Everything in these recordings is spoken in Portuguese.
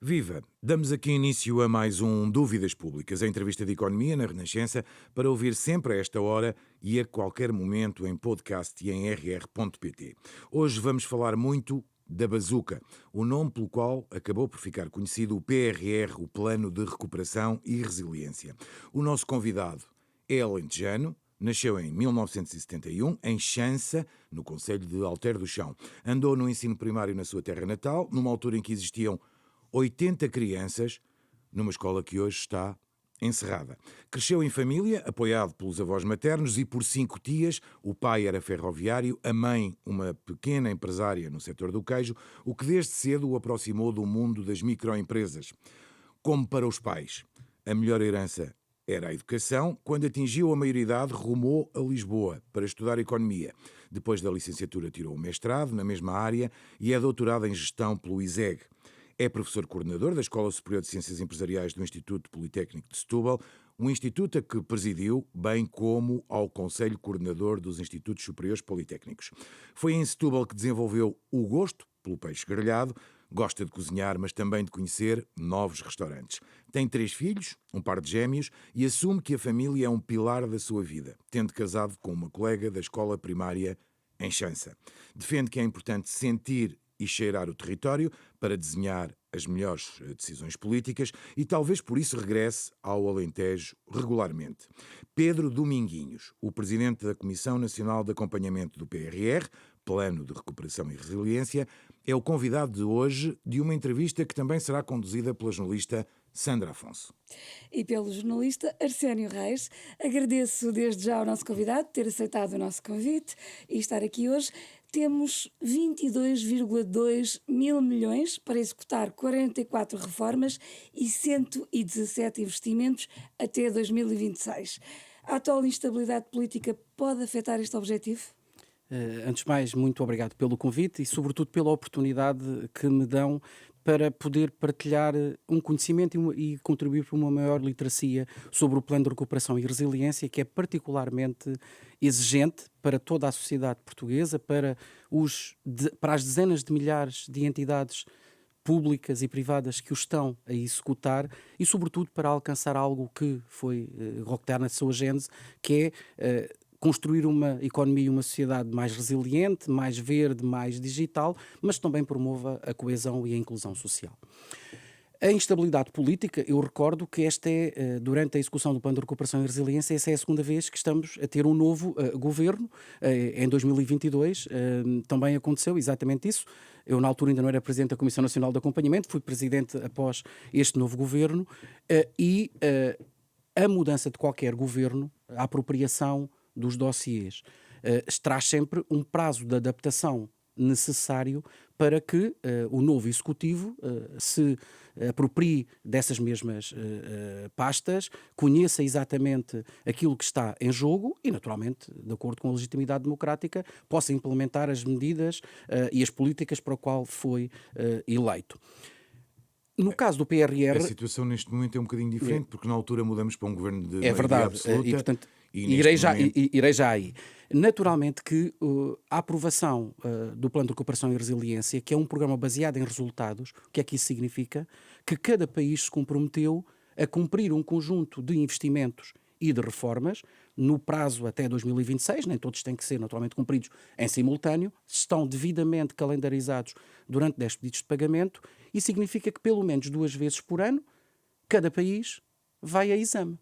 Viva! Damos aqui início a mais um Dúvidas Públicas, a entrevista de economia na Renascença, para ouvir sempre a esta hora e a qualquer momento em podcast e em rr.pt. Hoje vamos falar muito da Bazuca, o nome pelo qual acabou por ficar conhecido o PRR, o Plano de Recuperação e Resiliência. O nosso convidado é alentejano. Nasceu em 1971, em Chança, no concelho de Alter do Chão. Andou no ensino primário na sua terra natal, numa altura em que existiam 80 crianças, numa escola que hoje está encerrada. Cresceu em família, apoiado pelos avós maternos e por 5 tias. O pai era ferroviário, a mãe uma pequena empresária no setor do queijo, o que desde cedo o aproximou do mundo das microempresas. Como para os pais, a melhor herança era a educação. Quando atingiu a maioridade, rumou a Lisboa para estudar economia. Depois da licenciatura tirou o mestrado na mesma área e é doutorado em gestão pelo ISEG. É professor coordenador da Escola Superior de Ciências Empresariais do Instituto Politécnico de Setúbal, um instituto a que presidiu, bem como ao Conselho Coordenador dos Institutos Superiores Politécnicos. Foi em Setúbal que desenvolveu o gosto pelo peixe grelhado, gosta de cozinhar, mas também de conhecer novos restaurantes. Tem 3 filhos, um par de gêmeos, e assume que a família é um pilar da sua vida, tendo casado com uma colega da escola primária em Chança. Defende que é importante sentir e cheirar o território para desenhar as melhores decisões políticas e talvez por isso regresse ao Alentejo regularmente. Pedro Dominguinhos, o presidente da Comissão Nacional de Acompanhamento do PRR, Plano de Recuperação e Resiliência, é o convidado de hoje de uma entrevista que também será conduzida pela jornalista Sandra Afonso. E pelo jornalista Arsénio Reis. Agradeço desde já ao nosso convidado ter aceitado o nosso convite e estar aqui hoje. Temos 22,2 mil milhões para executar 44 reformas e 117 investimentos até 2026. A atual instabilidade política pode afetar este objetivo? Antes de mais, muito obrigado pelo convite e, sobretudo, pela oportunidade que me dão para poder partilhar um conhecimento e contribuir para uma maior literacia sobre o Plano de Recuperação e Resiliência, que é particularmente exigente para toda a sociedade portuguesa, para as dezenas de milhares de entidades públicas e privadas que o estão a executar e, sobretudo, para alcançar algo que foi Rockefeller na sua gênese, que é construir uma economia e uma sociedade mais resiliente, mais verde, mais digital, mas também promova a coesão e a inclusão social. A instabilidade política, eu recordo que esta é, durante a execução do Plano de Recuperação e Resiliência, essa é a segunda vez que estamos a ter um novo governo. Em 2022 também aconteceu exatamente isso. Eu, na altura, ainda não era presidente da Comissão Nacional de Acompanhamento, fui presidente após este novo governo e a mudança de qualquer governo, a apropriação dos dossiês, traz sempre um prazo de adaptação necessário para que o novo executivo se aproprie dessas mesmas pastas, conheça exatamente aquilo que está em jogo e, naturalmente, de acordo com a legitimidade democrática, possa implementar as medidas e as políticas para o qual foi eleito. No caso do PRR... A situação neste momento é um bocadinho diferente, porque na altura mudamos para um governo de maioria verdade, absoluta. E, portanto, e irei já aí. Naturalmente que a aprovação do Plano de Recuperação e Resiliência, que é um programa baseado em resultados, o que é que isso significa? Que cada país se comprometeu a cumprir um conjunto de investimentos e de reformas no prazo até 2026, nem todos têm que ser naturalmente cumpridos em simultâneo, estão devidamente calendarizados durante 10 pedidos de pagamento e significa que pelo menos 2 vezes por ano cada país vai a exame.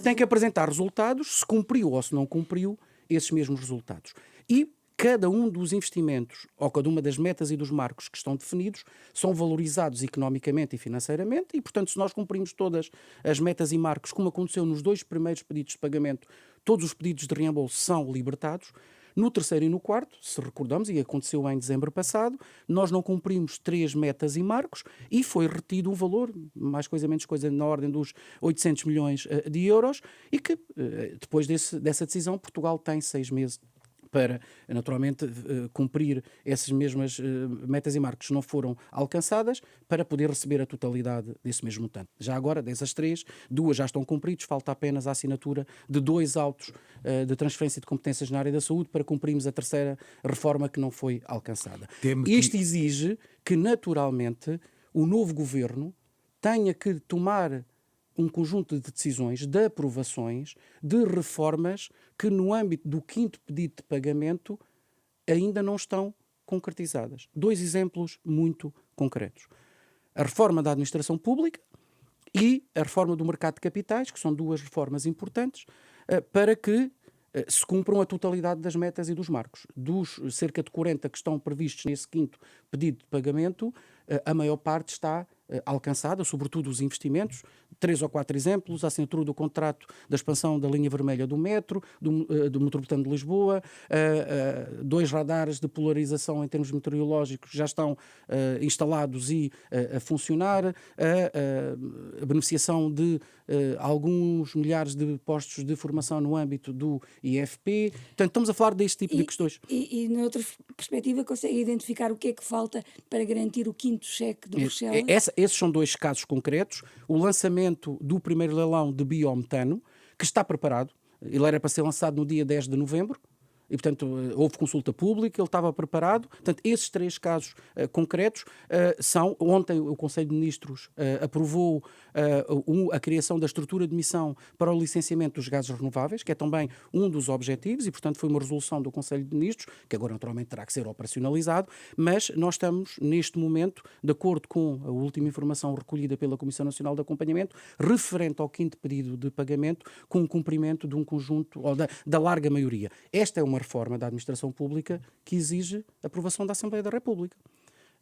Tem que apresentar resultados, se cumpriu ou se não cumpriu esses mesmos resultados. E cada um dos investimentos ou cada uma das metas e dos marcos que estão definidos são valorizados economicamente e financeiramente e, portanto, se nós cumprimos todas as metas e marcos, como aconteceu nos 2 primeiros pedidos de pagamento, todos os pedidos de reembolso são libertados. No terceiro e no quarto, se recordamos, e aconteceu em dezembro passado, nós não cumprimos 3 metas e marcos e foi retido um valor, mais coisa menos coisa, na ordem dos 800 milhões de euros e que, depois dessa decisão, Portugal tem 6 meses para, naturalmente, cumprir essas mesmas metas e marcos que não foram alcançadas, para poder receber a totalidade desse mesmo montante. Já agora, dessas 3, 2 já estão cumpridas, falta apenas a assinatura de 2 autos de transferência de competências na área da saúde para cumprirmos a terceira reforma que não foi alcançada. Isto exige que, naturalmente, o novo governo tenha que tomar um conjunto de decisões, de aprovações, de reformas que no âmbito do 5º pedido de pagamento ainda não estão concretizadas. 2 exemplos muito concretos. A reforma da administração pública e a reforma do mercado de capitais, que são 2 reformas importantes, para que se cumpram a totalidade das metas e dos marcos. Dos cerca de 40 que estão previstos nesse 5º pedido de pagamento, a maior parte está alcançada, sobretudo os investimentos. 3 ou 4 exemplos: a assinatura do contrato da expansão da linha vermelha do metro, do metropolitano de Lisboa, 2 radares de polarização em termos meteorológicos já estão instalados e a funcionar, a beneficiação de alguns milhares de postos de formação no âmbito do IFP. Portanto, estamos a falar deste tipo de questões. E noutra perspectiva, consegue identificar o que é que falta para garantir o 5º cheque de Bruxelas? Esses são 2 casos concretos. O lançamento do primeiro leilão de biometano, que está preparado. Ele era para ser lançado no dia 10 de novembro. E, portanto, houve consulta pública, ele estava preparado. Portanto, esses 3 casos concretos são... Ontem o Conselho de Ministros aprovou a criação da estrutura de missão para o licenciamento dos gases renováveis, que é também um dos objetivos, e, portanto, foi uma resolução do Conselho de Ministros, que agora, naturalmente, terá que ser operacionalizado, mas nós estamos, neste momento, de acordo com a última informação recolhida pela Comissão Nacional de Acompanhamento, referente ao 5º pedido de pagamento, com o cumprimento de um conjunto, ou da larga maioria. Esta é uma reforma da administração pública que exige aprovação da Assembleia da República.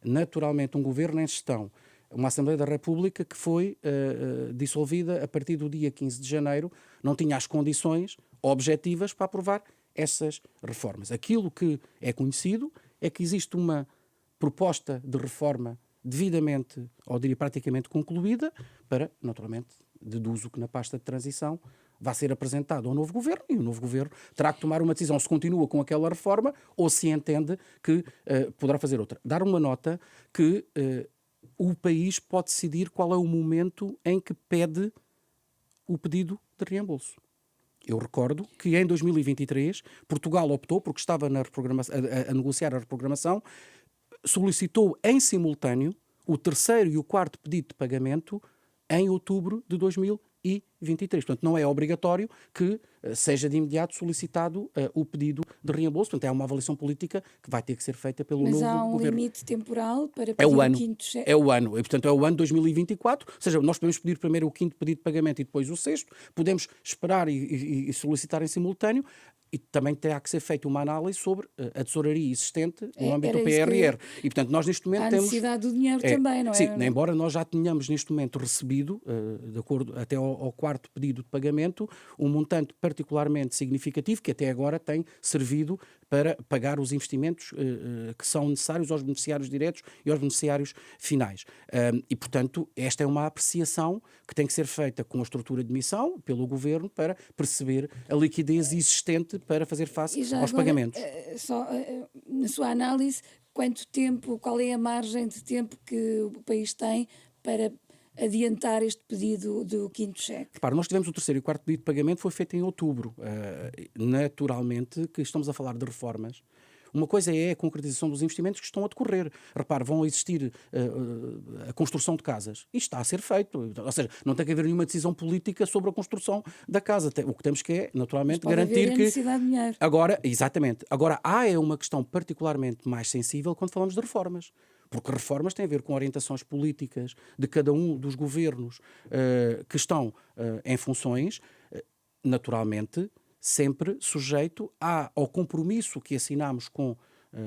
Naturalmente, um governo em gestão, uma Assembleia da República que foi dissolvida a partir do dia 15 de janeiro, não tinha as condições objetivas para aprovar essas reformas. Aquilo que é conhecido é que existe uma proposta de reforma devidamente, ou diria praticamente concluída, para, naturalmente, deduzo que na pasta de transição vai ser apresentado ao novo governo, e o novo governo terá que tomar uma decisão se continua com aquela reforma ou se entende que poderá fazer outra. Dar uma nota que o país pode decidir qual é o momento em que pede o pedido de reembolso. Eu recordo que em 2023 Portugal optou, porque estava a negociar a reprogramação, solicitou em simultâneo o 3º e o 4º pedido de pagamento em outubro de 2023. Portanto, não é obrigatório que seja de imediato solicitado o pedido de reembolso. Portanto, é uma avaliação política que vai ter que ser feita pelo novo governo. Mas há um limite temporal para pedir o o ano. 5º cheque? É o ano. E, portanto, é o ano 2024. Ou seja, nós podemos pedir primeiro o 5º pedido de pagamento e depois o 6º. Podemos esperar e solicitar em simultâneo. E também terá que ser feita uma análise sobre a tesouraria existente no âmbito do PRR. E, portanto, nós neste momento temos... Há necessidade do dinheiro também, não é? Sim, embora nós já tenhamos neste momento recebido, de acordo até ao 4º pedido de pagamento, um montante particularmente significativo que até agora tem servido para pagar os investimentos que são necessários aos beneficiários diretos e aos beneficiários finais. E, portanto, esta é uma apreciação que tem que ser feita com a estrutura de missão pelo Governo para perceber a liquidez existente para fazer face aos pagamentos. Na sua análise, quanto tempo, qual é a margem de tempo que o país tem para adiantar este pedido do 5º cheque? Repara, nós tivemos o 3º e o 4º pedido de pagamento, foi feito em outubro. Naturalmente que estamos a falar de reformas. Uma coisa é a concretização dos investimentos que estão a decorrer. Repare, vão existir a construção de casas. Isto está a ser feito. Ou seja, não tem que haver nenhuma decisão política sobre a construção da casa. O que temos que é, naturalmente, garantir que... necessidade de dinheiro. Agora, exatamente. Agora, é uma questão particularmente mais sensível quando falamos de reformas. Porque reformas têm a ver com orientações políticas de cada um dos governos que estão em funções, naturalmente, sempre sujeito ao compromisso que assinamos com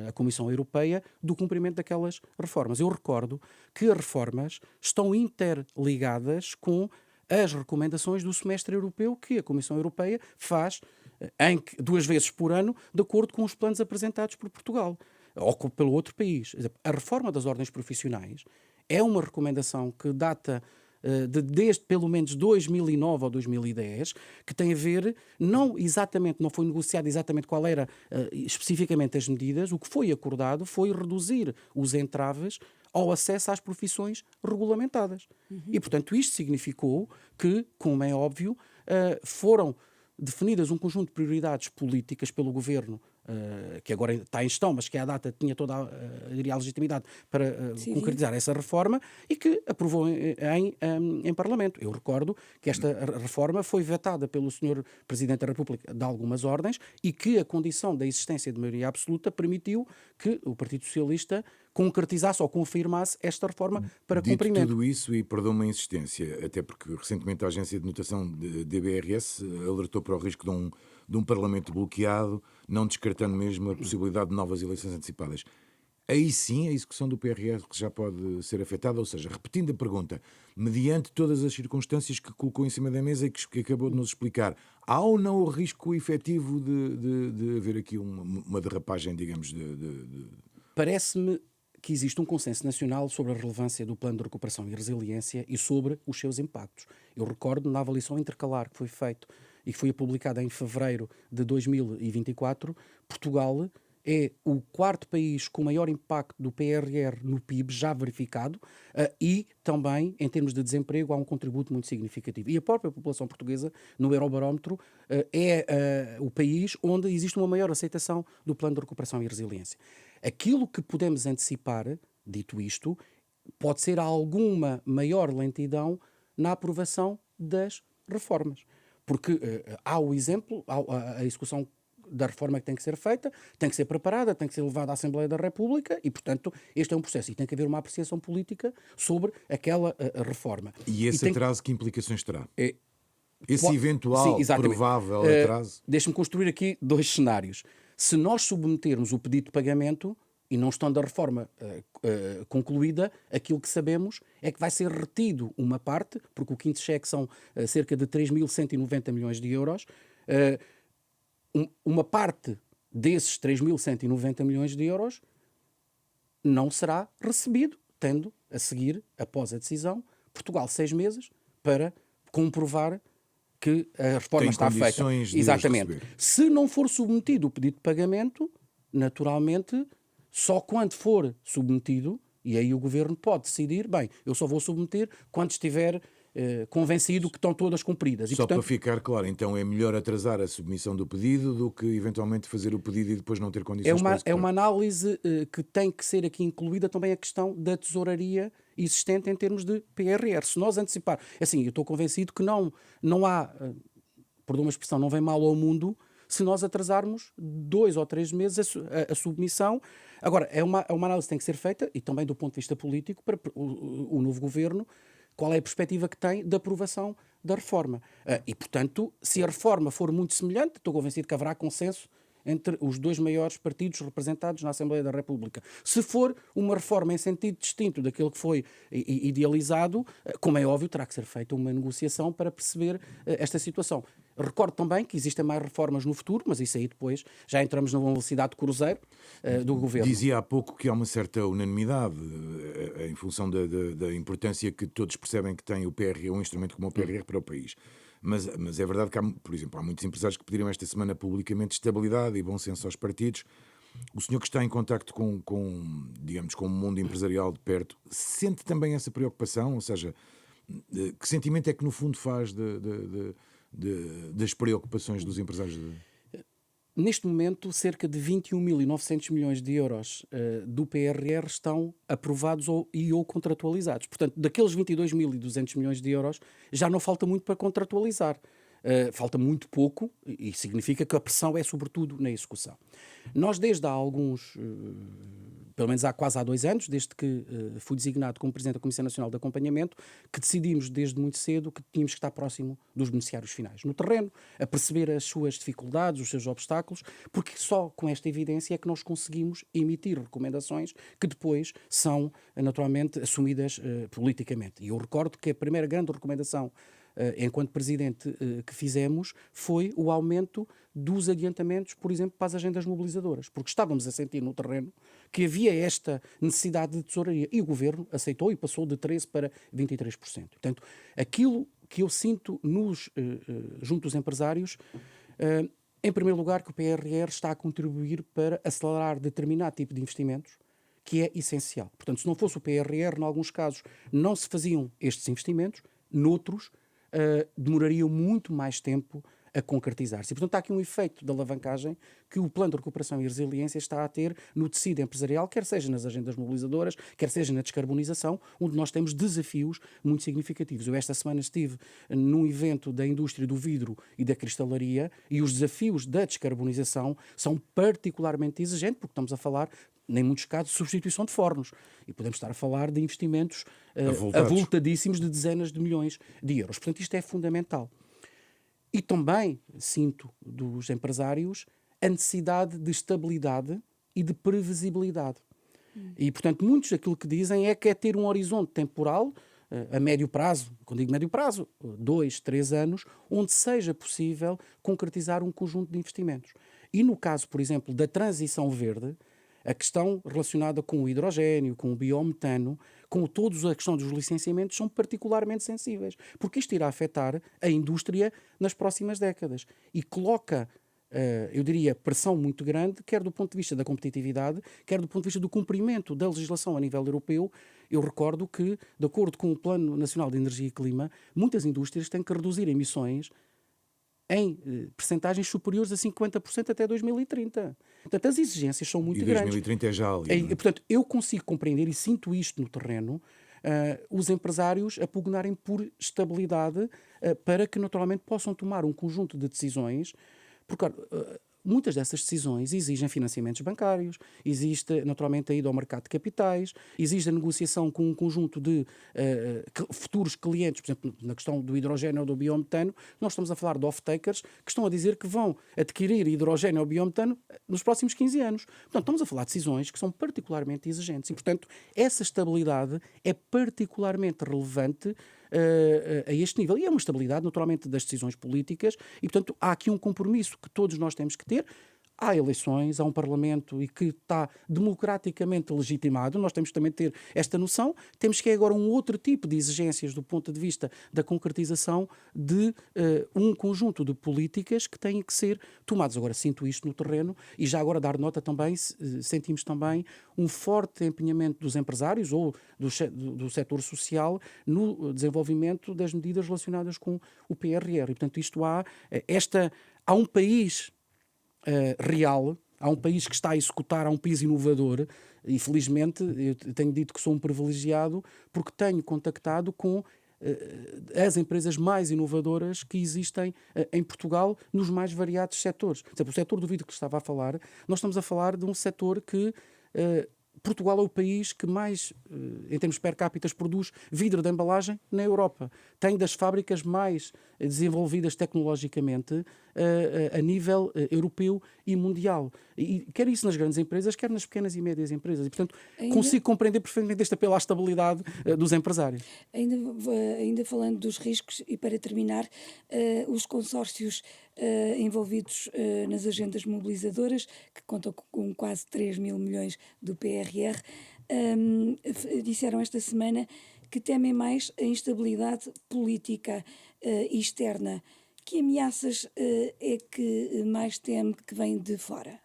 a Comissão Europeia do cumprimento daquelas reformas. Eu recordo que as reformas estão interligadas com as recomendações do semestre europeu que a Comissão Europeia faz 2 vezes por ano, de acordo com os planos apresentados por Portugal ou pelo outro país. A reforma das ordens profissionais é uma recomendação que data desde pelo menos 2009 ou 2010, que tem a ver, não foi negociado exatamente qual era especificamente as medidas. O que foi acordado foi reduzir os entraves ao acesso às profissões regulamentadas. E, portanto, isto significou que, como é óbvio, foram definidas um conjunto de prioridades políticas pelo Governo que agora está em gestão, mas que à data tinha toda a real legitimidade para concretizar essa reforma e que aprovou em Parlamento. Eu recordo que esta reforma foi vetada pelo Sr. Presidente da República de algumas ordens e que a condição da existência de maioria absoluta permitiu que o Partido Socialista concretizasse ou confirmasse esta reforma para Dito cumprimento. tudo isso, e perdão-me a insistência, até porque recentemente a Agência de Notação DBRS alertou para o risco de um Parlamento bloqueado, não descartando mesmo a possibilidade de novas eleições antecipadas. Aí sim a execução do PRR já pode ser afetada, ou seja, repetindo a pergunta, mediante todas as circunstâncias que colocou em cima da mesa e que acabou de nos explicar, há ou não o risco efetivo de haver aqui uma derrapagem, digamos, Parece-me que existe um consenso nacional sobre a relevância do Plano de Recuperação e Resiliência e sobre os seus impactos. Eu recordo na avaliação intercalar que foi feita e que foi publicada em fevereiro de 2024, Portugal é o quarto país com maior impacto do PRR no PIB já verificado e também, em termos de desemprego, há um contributo muito significativo. E a própria população portuguesa, no Eurobarómetro, é o país onde existe uma maior aceitação do Plano de Recuperação e Resiliência. Aquilo que podemos antecipar, dito isto, pode ser alguma maior lentidão na aprovação das reformas. Porque há o exemplo, a execução da reforma que tem que ser feita, tem que ser preparada, tem que ser levada à Assembleia da República e, portanto, este é um processo e tem que haver uma apreciação política sobre aquela reforma. E esse atraso que implicações terá? Esse Sim, eventual, provável atraso? Deixe-me construir aqui dois cenários. Se nós submetermos o pedido de pagamento e não estando a reforma concluída, aquilo que sabemos é que vai ser retido uma parte, porque o quinto cheque são cerca de 3.190 milhões de euros, uma parte desses 3.190 milhões de euros não será recebido, tendo a seguir, após a decisão, Portugal 6 meses para comprovar que a reforma está feita. Exatamente. Se não for submetido o pedido de pagamento, naturalmente, só quando for submetido, e aí o Governo pode decidir, bem, eu só vou submeter quando estiver convencido que estão todas cumpridas. E, só portanto, para ficar claro, então é melhor atrasar a submissão do pedido do que eventualmente fazer o pedido e depois não ter condições para executar. É uma análise que tem que ser aqui incluída também a questão da tesouraria existente em termos de PRR. Se nós antecipar, assim, eu estou convencido que não há, perdão uma expressão, não vem mal ao mundo se nós atrasarmos 2 ou 3 meses a submissão. Agora, é uma análise que tem que ser feita, e também do ponto de vista político, para o novo governo, qual é a perspectiva que tem de aprovação da reforma. E, portanto, se a reforma for muito semelhante, estou convencido que haverá consenso entre os dois maiores partidos representados na Assembleia da República. Se for uma reforma em sentido distinto daquilo que foi idealizado, como é óbvio, terá que ser feita uma negociação para perceber esta situação. Recordo também que existem mais reformas no futuro, mas isso aí depois já entramos numa velocidade de cruzeiro do Governo. Dizia há pouco que há uma certa unanimidade em função da importância que todos percebem que tem o PRR, um instrumento como o PRR para o país. Mas é verdade que, por exemplo, há muitos empresários que pediram esta semana publicamente estabilidade e bom senso aos partidos. O senhor que está em contacto com o mundo empresarial de perto, sente também essa preocupação? Ou seja, que sentimento é que no fundo faz das preocupações dos empresários? Neste momento, cerca de 21.900 milhões de euros do PRR estão aprovados ou contratualizados. Portanto, daqueles 22.200 milhões de euros, já não falta muito para contratualizar. Falta muito pouco e significa que a pressão é sobretudo na execução. Nós desde há alguns, pelo menos há quase 2 anos, desde que fui designado como Presidente da Comissão Nacional de Acompanhamento, que decidimos desde muito cedo que tínhamos que estar próximo dos beneficiários finais, no terreno, a perceber as suas dificuldades, os seus obstáculos, porque só com esta evidência é que nós conseguimos emitir recomendações que depois são naturalmente assumidas politicamente. E eu recordo que a primeira grande recomendação enquanto Presidente que fizemos foi o aumento dos adiantamentos, por exemplo, para as agendas mobilizadoras, porque estávamos a sentir no terreno que havia esta necessidade de tesouraria e o Governo aceitou e passou de 13% para 23%. Portanto, aquilo que eu sinto junto dos empresários, em primeiro lugar, que o PRR está a contribuir para acelerar determinado tipo de investimentos, que é essencial. Portanto, se não fosse o PRR, em alguns casos, não se faziam estes investimentos, noutros, demorariam muito mais tempo a concretizar-se. E, portanto, há aqui um efeito de alavancagem que o Plano de Recuperação e Resiliência está a ter no tecido empresarial, quer seja nas agendas mobilizadoras, quer seja na descarbonização, onde nós temos desafios muito significativos. Eu esta semana estive num evento da indústria do vidro e da cristalaria e os desafios da descarbonização são particularmente exigentes, porque estamos a falar, em muitos casos, de substituição de fornos. E podemos estar a falar de investimentos avultadíssimos de dezenas de milhões de euros. Portanto, isto é fundamental. E também sinto dos empresários a necessidade de estabilidade e de previsibilidade. E, portanto, muitos daquilo que dizem é que é ter um horizonte temporal a médio prazo, quando digo médio prazo, 2, 3 anos, onde seja possível concretizar um conjunto de investimentos. E no caso, por exemplo, da transição verde, a questão relacionada com o hidrogénio, com o biometano, com toda a questão dos licenciamentos são particularmente sensíveis, porque isto irá afetar a indústria nas próximas décadas e coloca, eu diria, pressão muito grande, quer do ponto de vista da competitividade, quer do ponto de vista do cumprimento da legislação a nível europeu. Eu recordo que, de acordo com o Plano Nacional de Energia e Clima, muitas indústrias têm que reduzir emissões em percentagens superiores a 50% até 2030. Portanto, as exigências são muito grandes. E 2030 é já ali. Portanto, eu consigo compreender e sinto isto no terreno, os empresários a pugnarem por estabilidade para que naturalmente possam tomar um conjunto de decisões, porque muitas dessas decisões exigem financiamentos bancários, existe naturalmente a ida ao mercado de capitais, exige a negociação com um conjunto de futuros clientes, por exemplo, na questão do hidrogénio ou do biometano, nós estamos a falar de off-takers que estão a dizer que vão adquirir hidrogénio ou biometano nos próximos 15 anos. Portanto, estamos a falar de decisões que são particularmente exigentes e, portanto, essa estabilidade é particularmente relevante a este nível. E é uma estabilidade, naturalmente, das decisões políticas e, portanto, há aqui um compromisso que todos nós temos que ter. Há eleições, há um Parlamento e que está democraticamente legitimado. Nós temos também de ter esta noção. Temos que agora um outro tipo de exigências do ponto de vista da concretização de um conjunto de políticas que têm que ser tomadas. Agora, sinto isto no terreno e já agora dar nota também, sentimos também um forte empenhamento dos empresários ou do setor social no desenvolvimento das medidas relacionadas com o PRR. E, portanto, há um país real, há um país que está a executar, há um país inovador e felizmente eu tenho dito que sou um privilegiado porque tenho contactado com as empresas mais inovadoras que existem em Portugal nos mais variados setores. Por exemplo, o setor do vidro que estava a falar, nós estamos a falar de um setor que Portugal é o país que mais, em termos per capita, produz vidro de embalagem na Europa. Tem das fábricas mais desenvolvidas tecnologicamente a nível europeu e mundial. E quer isso nas grandes empresas, quer nas pequenas e médias empresas. E, portanto, consigo compreender perfeitamente este apelo à estabilidade dos empresários. Ainda falando dos riscos, e para terminar, os consórcios envolvidos nas agendas mobilizadoras, que contam com quase 3 mil milhões do PRR, disseram esta semana que temem mais a instabilidade política e externa. Que ameaças é que mais teme que vêm de fora?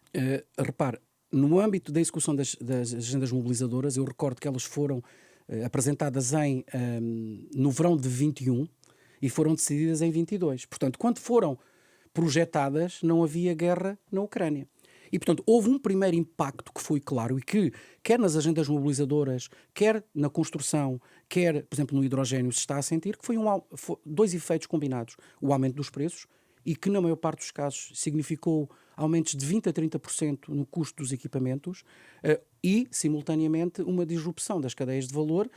Repare, no âmbito da execução das agendas mobilizadoras, eu recordo que elas foram apresentadas no verão de 21 e foram decididas em 22. Portanto, quando foram projetadas, não havia guerra na Ucrânia. E, portanto, houve um primeiro impacto que foi claro e que, quer nas agendas mobilizadoras, quer na construção, quer, por exemplo, no hidrogénio, se está a sentir, que foi dois efeitos combinados. O aumento dos preços e que, na maior parte dos casos, significou aumentos de 20% a 30% no custo dos equipamentos e, simultaneamente, uma disrupção das cadeias de valor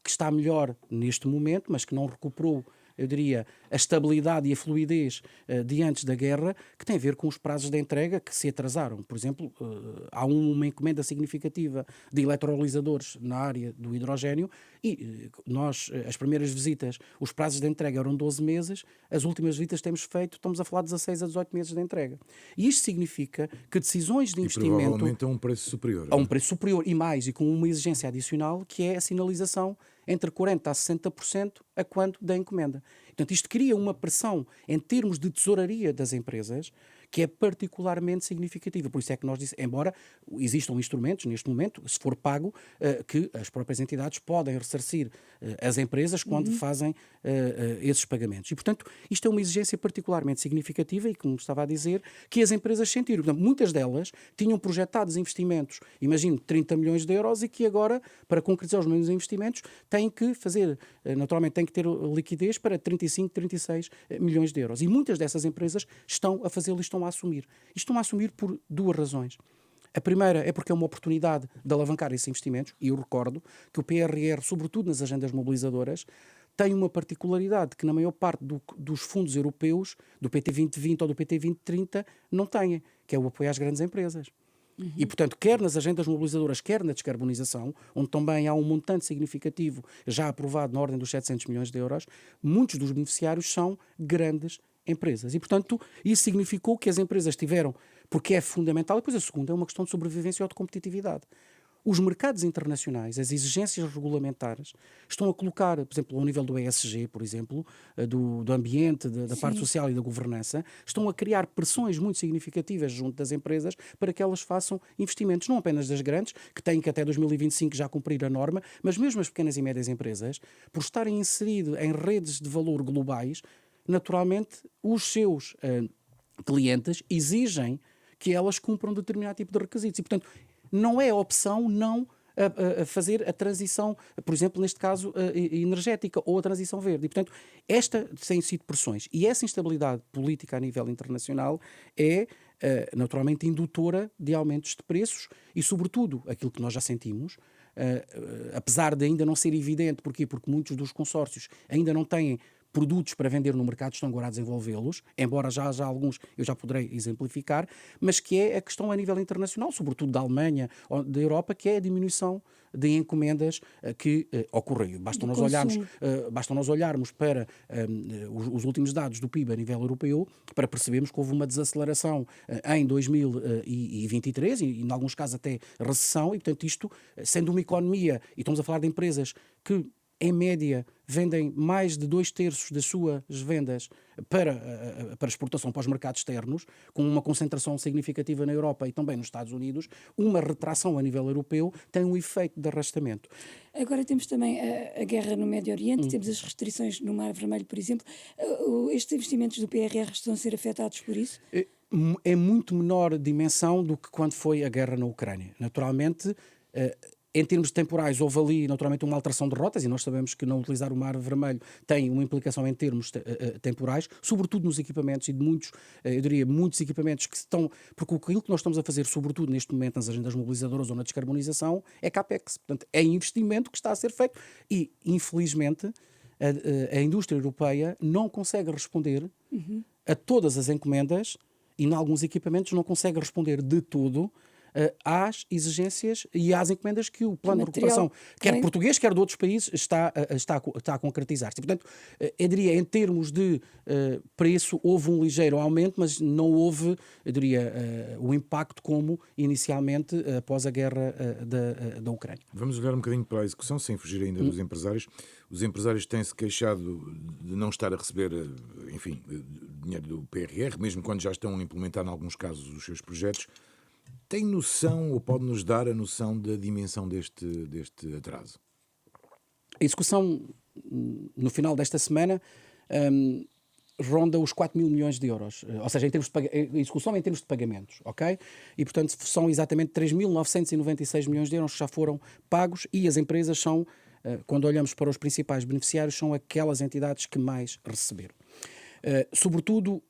que está melhor neste momento, mas que não recuperou, eu diria, a estabilidade e a fluidez de antes da guerra, que tem a ver com os prazos de entrega que se atrasaram. Por exemplo, há uma encomenda significativa de eletrolisadores na área do hidrogénio e nós, as primeiras visitas, os prazos de entrega eram 12 meses, as últimas visitas que temos feito, estamos a falar de 16 a 18 meses de entrega. E isto significa que decisões de investimento... provavelmente a um preço superior. A um preço superior e com uma exigência adicional, que é a sinalização entre 40% a 60% a quando da encomenda. Portanto, isto cria uma pressão em termos de tesouraria das empresas que é particularmente significativa. Por isso é que nós dizemos, embora existam instrumentos, neste momento, se for pago, que as próprias entidades podem ressarcir as empresas quando fazem esses pagamentos. E, portanto, isto é uma exigência particularmente significativa e, como estava a dizer, que as empresas sentiram. Portanto, muitas delas tinham projetados investimentos, imagino, 30 milhões de euros e que agora, para concretizar os mesmos investimentos, têm que fazer, naturalmente, têm que ter liquidez para 35, 36 milhões de euros. E muitas dessas empresas estão a fazê-lo e estão a assumir. E estão a assumir por duas razões. A primeira é porque é uma oportunidade de alavancar esses investimentos, e eu recordo que o PRR, sobretudo nas agendas mobilizadoras, tem uma particularidade que na maior parte dos fundos europeus, do PT 2020 ou do PT 2030, não têm, que é o apoio às grandes empresas. E, portanto, quer nas agendas mobilizadoras, quer na descarbonização, onde também há um montante significativo já aprovado na ordem dos 700 milhões de euros, muitos dos beneficiários são grandes empresas. E, portanto, isso significou que as empresas tiveram, porque é fundamental, e depois a segunda é uma questão de sobrevivência ou de competitividade. Os mercados internacionais, as exigências regulamentares, estão a colocar, por exemplo, ao nível do ESG, por exemplo, do ambiente, da parte social e da governança, estão a criar pressões muito significativas junto das empresas para que elas façam investimentos, não apenas das grandes, que têm que até 2025 já cumprir a norma, mas mesmo as pequenas e médias empresas, por estarem inseridas em redes de valor globais, naturalmente os seus clientes exigem que elas cumpram determinado tipo de requisitos. E, portanto, não é opção não a fazer a transição, por exemplo, neste caso, energética ou a transição verde. E, portanto, esta têm sido pressões. E essa instabilidade política a nível internacional é, naturalmente, indutora de aumentos de preços e, sobretudo, aquilo que nós já sentimos, apesar de ainda não ser evidente. Porquê? Porque muitos dos consórcios ainda não têm produtos para vender no mercado, estão agora a desenvolvê-los, embora já haja alguns, eu já poderei exemplificar, mas que é a questão a nível internacional, sobretudo da Alemanha ou da Europa, que é a diminuição de encomendas que ocorrem. Basta nós olharmos para os últimos dados do PIB a nível europeu para percebermos que houve uma desaceleração em 2023 e, em alguns casos, até recessão, e, portanto, isto, sendo uma economia, e estamos a falar de empresas que em média, vendem mais de 2/3 das suas vendas para exportação para os mercados externos, com uma concentração significativa na Europa e também nos Estados Unidos, uma retração a nível europeu tem um efeito de arrastamento. Agora temos também a guerra no Médio Oriente, temos as restrições no Mar Vermelho, por exemplo. Estes investimentos do PRR estão a ser afetados por isso? É muito menor dimensão do que quando foi a guerra na Ucrânia. Naturalmente, em termos temporais, houve ali, naturalmente, uma alteração de rotas, e nós sabemos que não utilizar o Mar Vermelho tem uma implicação em termos temporais, sobretudo nos equipamentos, e de muitos, eu diria, muitos equipamentos que estão... Porque aquilo que nós estamos a fazer, sobretudo neste momento, nas agendas mobilizadoras ou na descarbonização, é CAPEX. Portanto, é investimento que está a ser feito. E, infelizmente, a indústria europeia não consegue responder a todas as encomendas e, em alguns equipamentos, não consegue responder de todo às exigências e às encomendas que o plano de recuperação, quer português, quer de outros países, está a concretizar-se. Portanto, eu diria, em termos de preço, houve um ligeiro aumento, mas não houve, eu diria, o impacto como inicialmente após a guerra da Ucrânia. Vamos olhar um bocadinho para a execução, sem fugir ainda dos empresários. Os empresários têm-se queixado de não estar a receber, enfim, dinheiro do PRR, mesmo quando já estão a implementar, em alguns casos, os seus projetos. Tem noção, ou pode-nos dar a noção da dimensão deste atraso? A execução, no final desta semana, ronda os 4 mil milhões de euros. Ou seja, a execução em termos de pagamentos, ok? E, portanto, são exatamente 3.996 milhões de euros que já foram pagos, e as empresas são, quando olhamos para os principais beneficiários, são aquelas entidades que mais receberam. Sobretudo,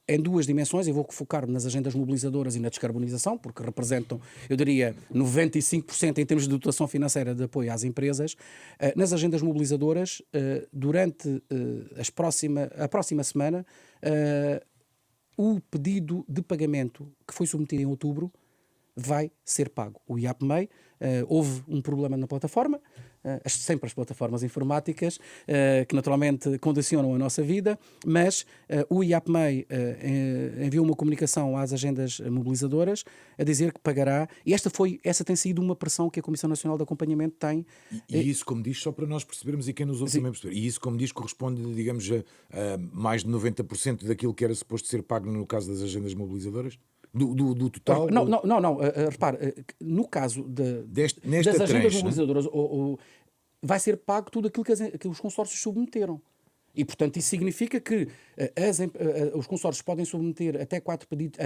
em duas dimensões, eu vou focar-me nas agendas mobilizadoras e na descarbonização, porque representam, eu diria, 95% em termos de dotação financeira de apoio às empresas. Nas agendas mobilizadoras, durante a próxima semana, o pedido de pagamento que foi submetido em outubro vai ser pago. O IAPMEI, houve um problema na plataforma, sempre as plataformas informáticas, que naturalmente condicionam a nossa vida, mas o IAPMEI enviou uma comunicação às agendas mobilizadoras a dizer que pagará, e essa tem sido uma pressão que a Comissão Nacional de Acompanhamento tem. E isso, como diz, só para nós percebermos e quem nos ouve também perceber, e isso, como diz, corresponde, digamos, a mais de 90% daquilo que era suposto ser pago no caso das agendas mobilizadoras? Do total? Não. Repare, no caso nesta das agendas tranche, mobilizadoras, vai ser pago tudo aquilo que os consórcios submeteram. E, portanto, isso significa que os consórcios podem submeter até 4 pedidos,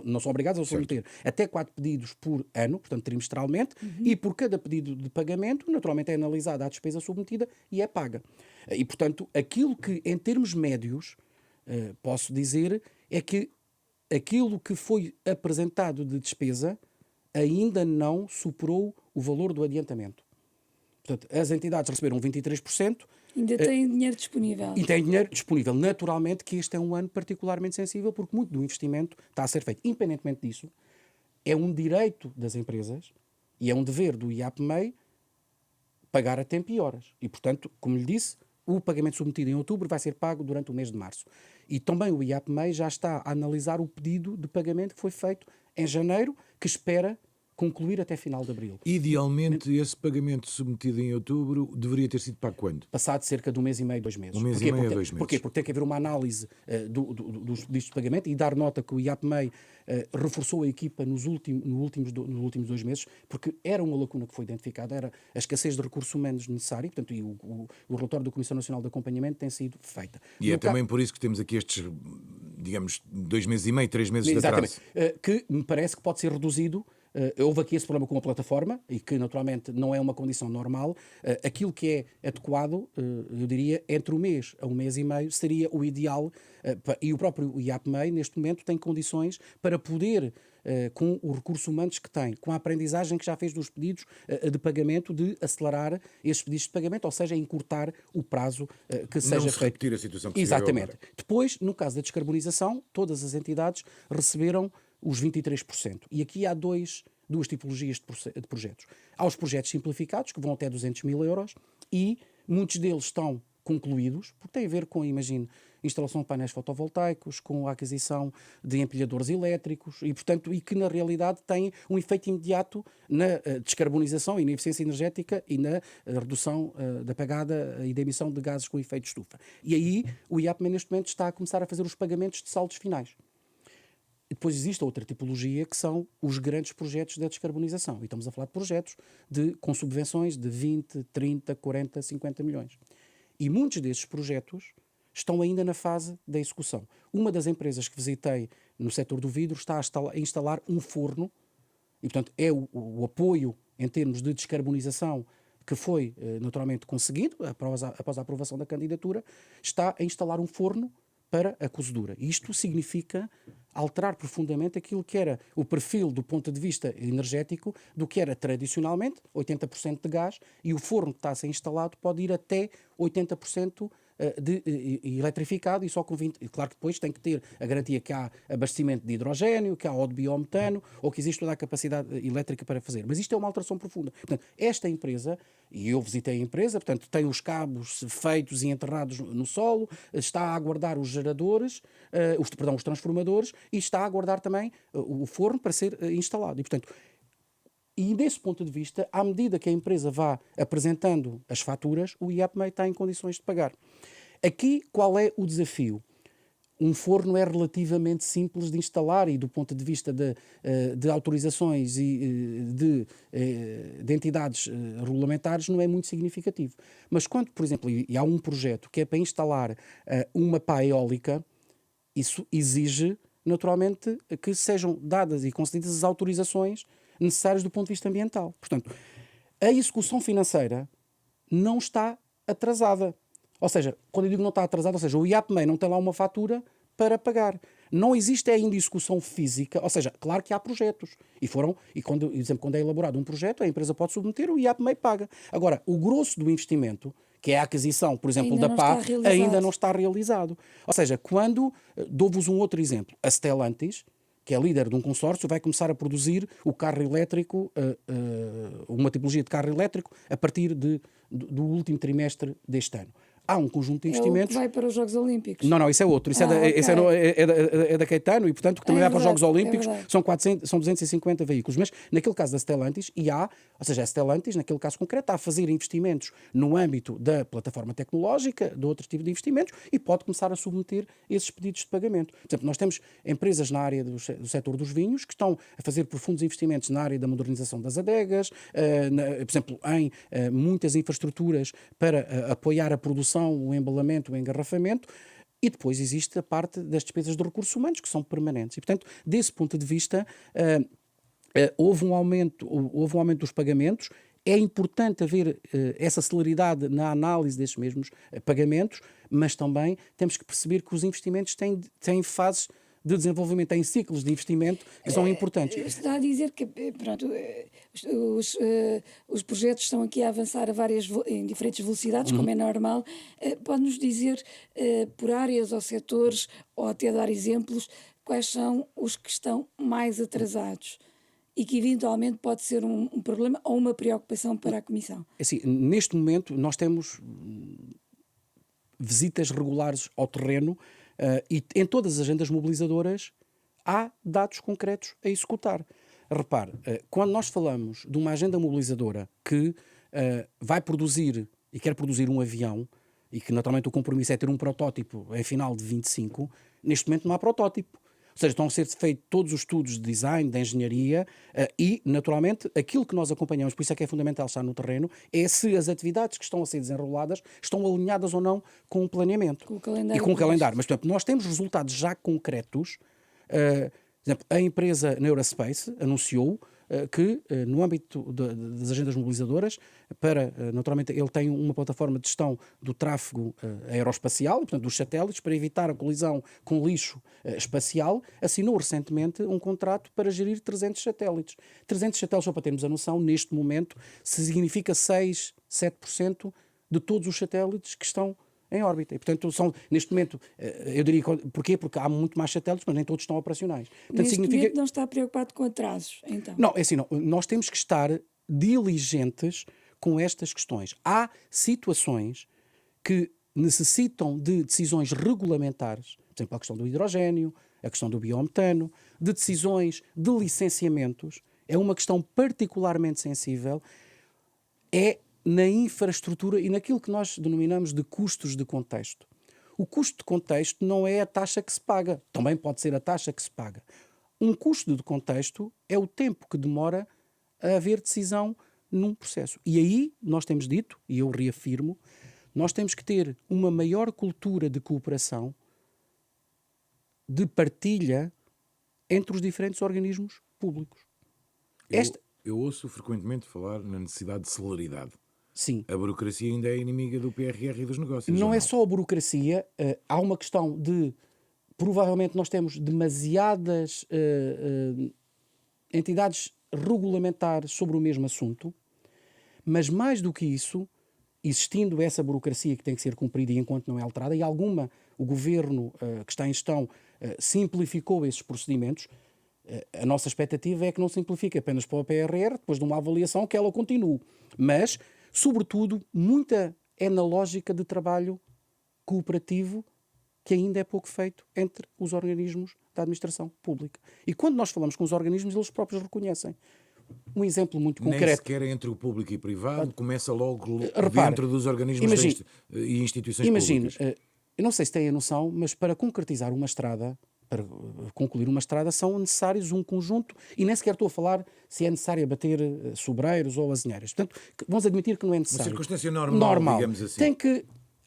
não são obrigados a submeter até 4 pedidos por ano, portanto, trimestralmente, e por cada pedido de pagamento, naturalmente, é analisada a despesa submetida e é paga. E, portanto, aquilo que, em termos médios, posso dizer é que aquilo que foi apresentado de despesa ainda não superou o valor do adiantamento. Portanto, as entidades receberam 23%. Ainda têm dinheiro disponível. E têm dinheiro disponível. Naturalmente que este é um ano particularmente sensível, porque muito do investimento está a ser feito. Independentemente disso, é um direito das empresas e é um dever do IAPMEI pagar a tempo e horas. E, portanto, como lhe disse, o pagamento submetido em outubro vai ser pago durante o mês de março. E também o IAPMEI já está a analisar o pedido de pagamento que foi feito em janeiro, que espera concluir até final de abril. Idealmente, esse pagamento submetido em outubro deveria ter sido pago quando? Passado cerca de 1 mês e meio, 2 meses. Um mês e meio a 2 meses. Porquê? Porque tem que haver uma análise dos pedidos de pagamento e dar nota que o IAPMEI reforçou a equipa nos últimos 2 meses, porque era uma lacuna que foi identificada, era a escassez de recursos humanos necessário, portanto, e o relatório da Comissão Nacional de Acompanhamento tem sido feita. E também por isso que temos aqui estes, digamos, 2 meses e meio, 3 meses de atraso. Que me parece que pode ser reduzido. Houve aqui esse problema com a plataforma e que naturalmente não é uma condição normal. Aquilo que é adequado, eu diria, entre 1 mês a 1 mês e meio seria o ideal, e o próprio IAPMEI neste momento tem condições para poder, com os recursos humanos que tem, com a aprendizagem que já fez dos pedidos de pagamento, de acelerar esses pedidos de pagamento, ou seja, encurtar o prazo que seja feito. Não se repetir a situação que se Exatamente. agora. Depois, no caso da descarbonização, todas as entidades receberam os 23%. E aqui há duas tipologias de projetos. Há os projetos simplificados, que vão até 200 mil euros, e muitos deles estão concluídos, porque tem a ver com, imagine, instalação de painéis fotovoltaicos, com a aquisição de empilhadores elétricos, e que na realidade têm um efeito imediato na descarbonização e na eficiência energética e na redução da pegada e da emissão de gases com efeito de estufa. E aí o IAPMEI neste momento está a começar a fazer os pagamentos de saldos finais. E depois existe outra tipologia que são os grandes projetos da descarbonização. E estamos a falar de projetos com subvenções de 20, 30, 40, 50 milhões. E muitos desses projetos estão ainda na fase da execução. Uma das empresas que visitei no setor do vidro está a instalar um forno, e portanto é o apoio em termos de descarbonização que foi naturalmente conseguido após a aprovação da candidatura, está a instalar um forno para a cozedura. Isto significa alterar profundamente aquilo que era o perfil do ponto de vista energético do que era tradicionalmente, 80% de gás, e o forno que está a ser instalado pode ir até 80% eletrificado e só com 20%. Claro que depois tem que ter a garantia que há abastecimento de hidrogénio, que há ou de biometano, ou que existe toda a capacidade elétrica para fazer. Mas isto é uma alteração profunda. Portanto, esta empresa, e eu visitei a empresa, portanto, tem os cabos feitos e enterrados no solo, está a aguardar os geradores, os transformadores, e está a aguardar também o forno para ser instalado. E, portanto, desse ponto de vista, à medida que a empresa vá apresentando as faturas, o IAPMEI está em condições de pagar. Aqui, qual é o desafio? Um forno é relativamente simples de instalar e do ponto de vista de autorizações e de entidades regulamentares não é muito significativo. Mas quando, por exemplo, e há um projeto que é para instalar uma pá eólica, isso exige naturalmente que sejam dadas e concedidas as autorizações necessárias do ponto de vista ambiental. Portanto, a execução financeira não está atrasada. Ou seja, quando eu digo não está atrasada, ou seja, o IAPMEI não tem lá uma fatura para pagar. Não existe ainda execução física, ou seja, claro que há projetos. Quando é elaborado um projeto, a empresa pode submeter, o IAPMEI paga. Agora, o grosso do investimento, que é a aquisição, por exemplo, da pá, ainda não está realizado. Ou seja, dou-vos um outro exemplo. A Stellantis, que é líder de um consórcio, vai começar a produzir o carro elétrico, uma tipologia de carro elétrico, a partir do último trimestre deste ano. Há um conjunto de investimentos. É o que vai para os Jogos Olímpicos. Não, isso é outro. Isso okay. é da Caetano e, portanto, que também vai para os Jogos Olímpicos. São 250 veículos. Mas, naquele caso da Stellantis, ou seja, a Stellantis, naquele caso concreto, está a fazer investimentos no âmbito da plataforma tecnológica, de outro tipo de investimentos, e pode começar a submeter esses pedidos de pagamento. Por exemplo, nós temos empresas na área do setor dos vinhos que estão a fazer profundos investimentos na área da modernização das adegas, por exemplo, em muitas infraestruturas para apoiar a produção, o embalamento, o engarrafamento, e depois existe a parte das despesas de recursos humanos, que são permanentes. E, portanto, desse ponto de vista, houve um aumento dos pagamentos. É importante haver essa celeridade na análise desses mesmos pagamentos, mas também temos que perceber que os investimentos têm fases de desenvolvimento, em ciclos de investimento que são importantes. Está a dizer que, pronto, os projetos estão aqui a avançar em diferentes velocidades, como é normal. Pode-nos dizer, por áreas ou setores, ou até dar exemplos, quais são os que estão mais atrasados e que eventualmente pode ser um problema ou uma preocupação para a Comissão? Assim, neste momento nós temos visitas regulares ao terreno, e em todas as agendas mobilizadoras há dados concretos a executar. Repare, quando nós falamos de uma agenda mobilizadora que vai produzir e quer produzir um avião, e que naturalmente o compromisso é ter um protótipo em final de 25, neste momento não há protótipo. Ou seja, estão a ser feitos todos os estudos de design, de engenharia, e, naturalmente, aquilo que nós acompanhamos, por isso é que é fundamental estar no terreno, é se as atividades que estão a ser desenroladas estão alinhadas ou não com o planeamento. Com o calendário. E com o calendário. Mas, portanto, nós temos resultados já concretos. Por exemplo, a empresa Neurospace anunciou que, no âmbito das agendas mobilizadoras, naturalmente, ele tem uma plataforma de gestão do tráfego aeroespacial, portanto, dos satélites, para evitar a colisão com lixo espacial, assinou recentemente um contrato para gerir 300 satélites. 300 satélites, só para termos a noção, neste momento, significa 6, 7% de todos os satélites que estão em órbita. E, portanto, neste momento, eu diria, porquê? Porque há muito mais satélites, mas nem todos estão operacionais. Portanto, neste momento não está preocupado com atrasos, então? Não, é assim, não. Nós temos que estar diligentes com estas questões. Há situações que necessitam de decisões regulamentares, por exemplo, a questão do hidrogénio, a questão do biometano, de decisões de licenciamentos. É uma questão particularmente sensível. Na infraestrutura e naquilo que nós denominamos de custos de contexto. O custo de contexto não é a taxa que se paga, também pode ser a taxa que se paga. Um custo de contexto é o tempo que demora a haver decisão num processo. E aí nós temos dito, e eu reafirmo, nós temos que ter uma maior cultura de cooperação, de partilha entre os diferentes organismos públicos. Eu ouço frequentemente falar na necessidade de celeridade. Sim. A burocracia ainda é inimiga do PRR e dos negócios. Não é só a burocracia, há uma questão de, provavelmente nós temos demasiadas entidades regulamentares sobre o mesmo assunto, mas mais do que isso, existindo essa burocracia que tem que ser cumprida e enquanto não é alterada, e o governo que está em gestão simplificou esses procedimentos, a nossa expectativa é que não simplifique apenas para o PRR, depois de uma avaliação que ela continue. Mas, sobretudo, muita é na lógica de trabalho cooperativo que ainda é pouco feito entre os organismos da administração pública. E quando nós falamos com os organismos, eles próprios reconhecem. Um exemplo muito concreto. Nem sequer entre o público e privado, começa logo repare, dentro dos organismos e instituições públicas. Eu não sei se têm a noção, mas para concretizar uma estrada, para concluir uma estrada, são necessários um conjunto, e nem sequer estou a falar se é necessário bater sobreiros ou azinheiras. Portanto, vamos admitir que não é necessário. Uma circunstância normal, digamos assim.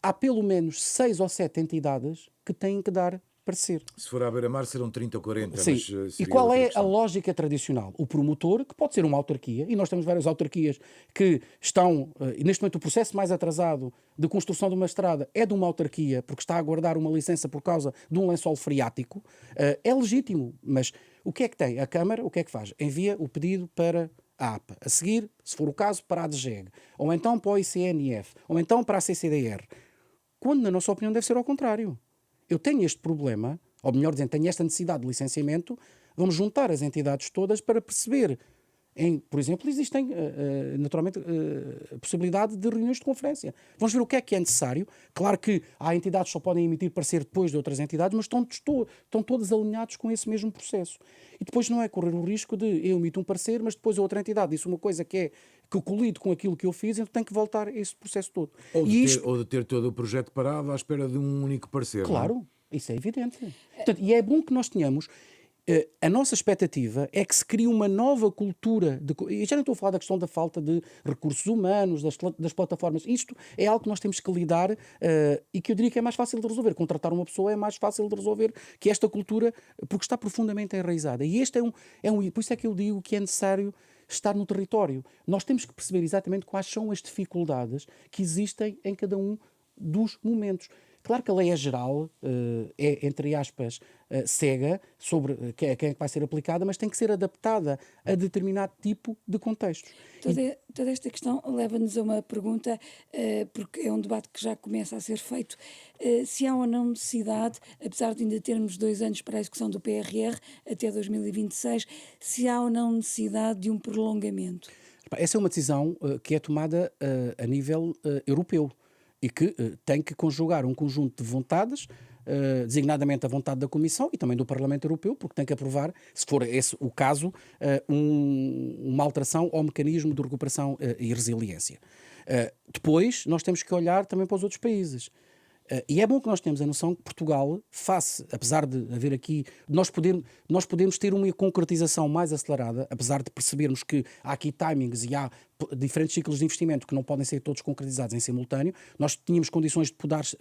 Há pelo menos 6 ou 7 entidades que têm que dar parecer. Se for à beira-mar serão 30 ou 40. Sim. Mas e qual é a lógica tradicional? O promotor, que pode ser uma autarquia, e nós temos várias autarquias que estão, e neste momento o processo mais atrasado de construção de uma estrada é de uma autarquia, porque está a aguardar uma licença por causa de um lençol freático. É legítimo, mas o que é que tem? A Câmara, o que é que faz? Envia o pedido para a APA. A seguir, se for o caso, para a ADGEG. Ou então para o ICNF. Ou então para a CCDR. Quando, na nossa opinião, deve ser ao contrário. Eu tenho este problema, ou melhor dizendo, tenho esta necessidade de licenciamento, vamos juntar as entidades todas para perceber. Por exemplo, existem naturalmente a possibilidade de reuniões de conferência. Vamos ver o que é necessário. Claro que há entidades que só podem emitir parecer depois de outras entidades, mas estão todas alinhados com esse mesmo processo. E depois não é correr o risco de eu emito um parecer, mas depois a outra entidade disse uma coisa que colide com aquilo que eu fiz, então tem que voltar a esse processo todo. Ou de ter todo o projeto parado à espera de um único parecer. Claro, não? Isso é evidente. Portanto, e é bom que nós tenhamos. A nossa expectativa é que se crie uma nova cultura. E já não estou a falar da questão da falta de recursos humanos, das plataformas. Isto é algo que nós temos que lidar e que eu diria que é mais fácil de resolver. Contratar uma pessoa é mais fácil de resolver que esta cultura, porque está profundamente enraizada. E este por isso é que eu digo que é necessário estar no território. Nós temos que perceber exatamente quais são as dificuldades que existem em cada um dos momentos. Claro que a lei é geral, é, entre aspas, cega sobre quem é que vai ser aplicada, mas tem que ser adaptada a determinado tipo de contextos. Toda esta questão leva-nos a uma pergunta, porque é um debate que já começa a ser feito, se há ou não necessidade, apesar de ainda termos 2 anos para a execução do PRR, até 2026, se há ou não necessidade de um prolongamento. Essa é uma decisão que é tomada a nível europeu. E que tem que conjugar um conjunto de vontades, designadamente a vontade da Comissão e também do Parlamento Europeu, porque tem que aprovar, se for esse o caso, uma alteração ao mecanismo de recuperação e resiliência. Depois, nós temos que olhar também para os outros países. E é bom que nós tenhamos a noção que Portugal, apesar de haver aqui, nós podemos ter uma concretização mais acelerada, apesar de percebermos que há aqui timings e há diferentes ciclos de investimento que não podem ser todos concretizados em simultâneo. Nós tínhamos condições de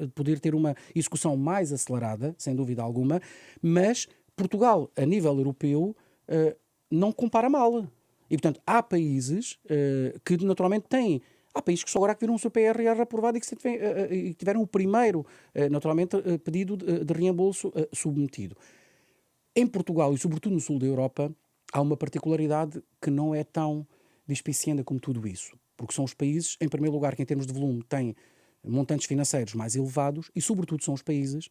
poder ter uma execução mais acelerada, sem dúvida alguma, mas Portugal, a nível europeu, não compara mal. E, portanto, há países que naturalmente têm. Há países que só agora que viram o seu PRR aprovado e que tiveram o primeiro, naturalmente, pedido de reembolso submetido. Em Portugal e sobretudo no sul da Europa, há uma particularidade que não é tão despicienda como tudo isso. Porque são os países, em primeiro lugar, que em termos de volume têm montantes financeiros mais elevados e sobretudo são os países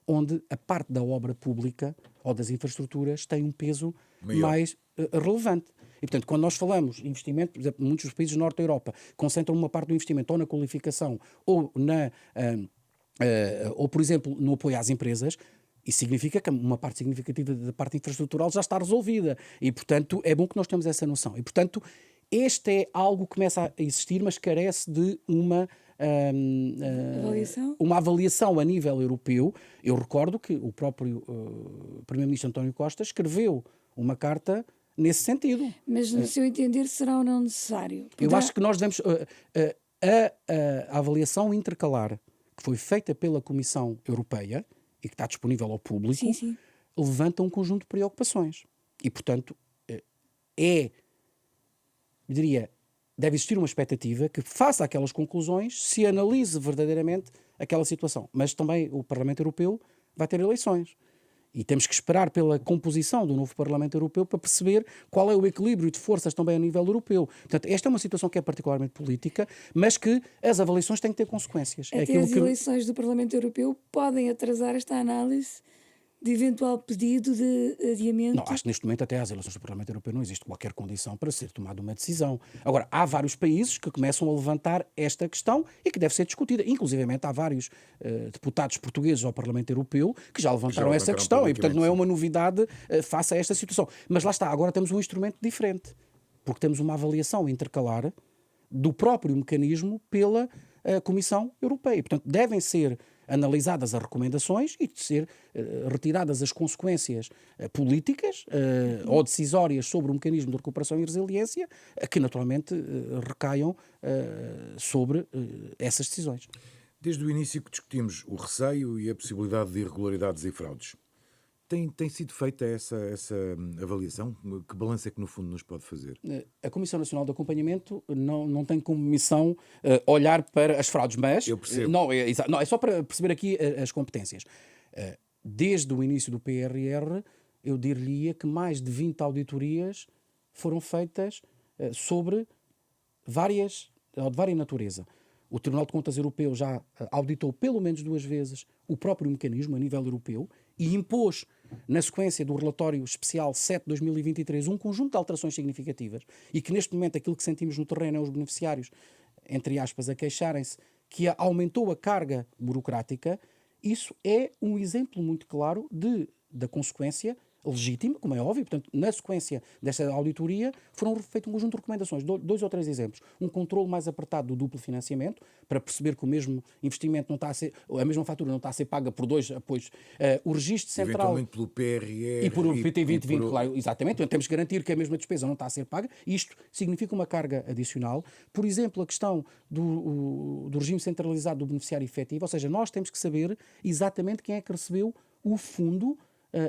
onde a parte da obra pública ou das infraestruturas tem um peso mais relevante. E, portanto, quando nós falamos de investimento, por exemplo, muitos dos países do norte da Europa concentram uma parte do investimento ou na qualificação ou, por exemplo, no apoio às empresas. Isso significa que uma parte significativa da parte infraestrutural já está resolvida. E, portanto, é bom que nós tenhamos essa noção. E, portanto, este é algo que começa a existir, mas carece de uma avaliação a nível europeu. Eu recordo que o próprio Primeiro-Ministro António Costa escreveu uma carta nesse sentido. Mas, no seu entender, será ou não necessário? Eu acho que nós devemos... a avaliação intercalar que foi feita pela Comissão Europeia e que está disponível ao público, sim. levanta um conjunto de preocupações. E, portanto, deve existir uma expectativa que faça aquelas conclusões, se analise verdadeiramente aquela situação. Mas também o Parlamento Europeu vai ter eleições. E temos que esperar pela composição do novo Parlamento Europeu para perceber qual é o equilíbrio de forças também a nível europeu. Portanto, esta é uma situação que é particularmente política, mas que as avaliações têm que ter consequências. Até as eleições do Parlamento Europeu podem atrasar esta análise de eventual pedido de adiamento? Não, acho que neste momento até às eleições do Parlamento Europeu não existe qualquer condição para ser tomada uma decisão. Agora, há vários países que começam a levantar esta questão e que deve ser discutida. Inclusivamente há vários deputados portugueses ao Parlamento Europeu que já levantaram essa questão e, portanto, não é uma novidade face a esta situação. Mas lá está, agora temos um instrumento diferente, porque temos uma avaliação intercalar do próprio mecanismo pela Comissão Europeia. Portanto, devem ser analisadas as recomendações e de ser retiradas as consequências políticas ou decisórias sobre o mecanismo de recuperação e resiliência que naturalmente recaiam sobre essas decisões. Desde o início que discutimos o receio e a possibilidade de irregularidades e fraudes. Tem sido feita essa avaliação? Que balanço é que, no fundo, nos pode fazer? A Comissão Nacional de Acompanhamento não tem como missão olhar para as fraudes, mas... Eu percebo. É só para perceber aqui as competências. Desde o início do PRR, eu diria que mais de 20 auditorias foram feitas sobre de várias natureza. O Tribunal de Contas Europeu já auditou pelo menos 2 vezes o próprio mecanismo a nível europeu e impôs na sequência do relatório especial 7/2023, um conjunto de alterações significativas e que neste momento aquilo que sentimos no terreno é os beneficiários, entre aspas, a queixarem-se que aumentou a carga burocrática, isso é um exemplo muito claro da consequência legítima, como é óbvio. Portanto, na sequência desta auditoria foram feitos um conjunto de recomendações, 2 ou 3 exemplos. Um controle mais apertado do duplo financiamento, para perceber que o mesmo investimento não está a ser, a mesma fatura não está a ser paga por 2 apoios. O registro central... Eventualmente pelo PRR... E por PT 2020, por... claro, exatamente. Então, temos que garantir que a mesma despesa não está a ser paga. Isto significa uma carga adicional. Por exemplo, a questão do regime centralizado do beneficiário efetivo, ou seja, nós temos que saber exatamente quem é que recebeu o fundo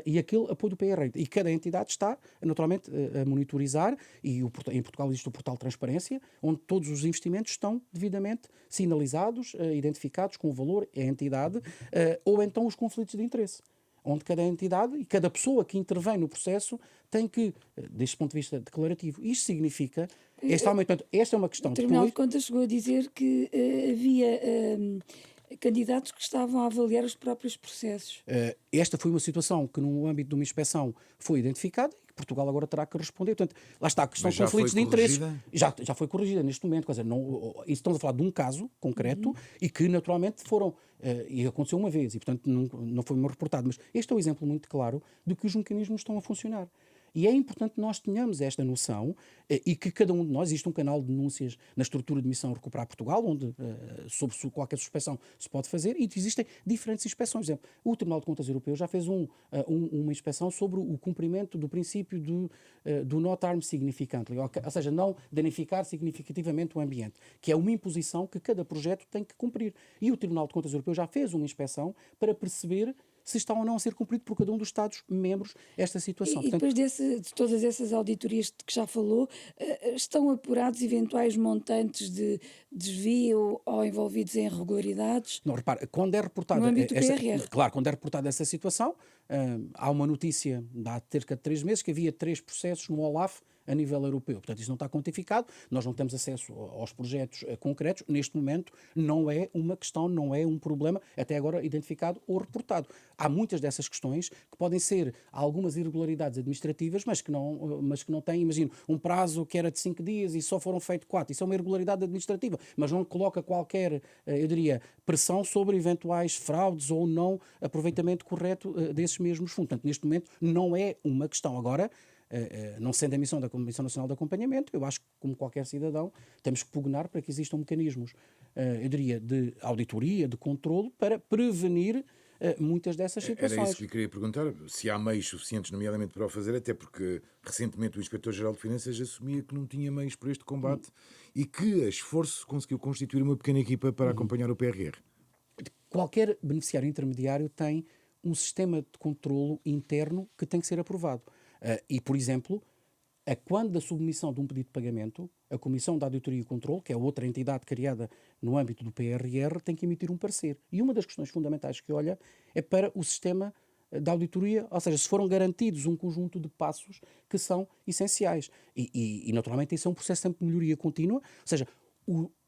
e aquele apoio do PRR. E cada entidade está, naturalmente, a monitorizar, e em Portugal existe o portal de transparência, onde todos os investimentos estão devidamente sinalizados, identificados com o valor, a entidade, ou então os conflitos de interesse, onde cada entidade e cada pessoa que intervém no processo tem que, deste ponto de vista declarativo, isto significa este aumento. Portanto, esta é uma questão. O Tribunal de Contas chegou a dizer que havia candidatos que estavam a avaliar os próprios processos. Esta foi uma situação que, no âmbito de uma inspeção, foi identificada e que Portugal agora terá que responder. Portanto, lá está a questão de conflitos de interesses. Já foi corrigida neste momento. Quer dizer, estamos a falar de um caso concreto e que, naturalmente, foram... e aconteceu uma vez e, portanto, não foi reportado. Mas este é um exemplo muito claro de que os mecanismos estão a funcionar. E é importante que nós tenhamos esta noção e que cada um de nós, existe um canal de denúncias na estrutura de missão Recuperar Portugal, onde, sob qualquer suspeição, se pode fazer, e existem diferentes inspeções. Por exemplo, o Tribunal de Contas Europeu já fez uma inspeção sobre o cumprimento do princípio do not harm significantly, ou seja, não danificar significativamente o ambiente, que é uma imposição que cada projeto tem que cumprir. E o Tribunal de Contas Europeu já fez uma inspeção para perceber se está ou não a ser cumprido por cada um dos Estados-membros esta situação. E depois de todas essas auditorias de que já falou, estão apurados eventuais montantes de desvio ou envolvidos em irregularidades? Não, repara, quando é reportada... No âmbito do PRR. Claro, quando é reportada essa situação, há uma notícia, há cerca de 3 meses, que havia 3 processos no OLAF a nível europeu. Portanto, isso não está quantificado, nós não temos acesso aos projetos concretos. Neste momento, não é uma questão, não é um problema, até agora identificado ou reportado. Há muitas dessas questões que podem ser algumas irregularidades administrativas, mas que não têm, imagino, um prazo que era de 5 dias e só foram feitos 4. Isso é uma irregularidade administrativa, mas não coloca qualquer, eu diria, pressão sobre eventuais fraudes ou não aproveitamento correto desses mesmos fundos. Portanto, neste momento, não é uma questão. Agora, não sendo a missão da Comissão Nacional de Acompanhamento, eu acho que, como qualquer cidadão, temos que pugnar para que existam mecanismos, eu diria, de auditoria, de controlo, para prevenir muitas dessas situações. Era isso que lhe queria perguntar, se há meios suficientes, nomeadamente, para o fazer, até porque recentemente o Inspetor-Geral de Finanças assumia que não tinha meios para este combate e que, a esforço, conseguiu constituir uma pequena equipa para acompanhar o PRR. Qualquer beneficiário intermediário tem um sistema de controlo interno que tem que ser aprovado. E, por exemplo, quando da submissão de um pedido de pagamento, a Comissão de Auditoria e Controlo, que é outra entidade criada no âmbito do PRR, tem que emitir um parecer. E uma das questões fundamentais que olha é para o sistema da auditoria, ou seja, se foram garantidos um conjunto de passos que são essenciais. E naturalmente, isso é um processo sempre de melhoria contínua, ou seja,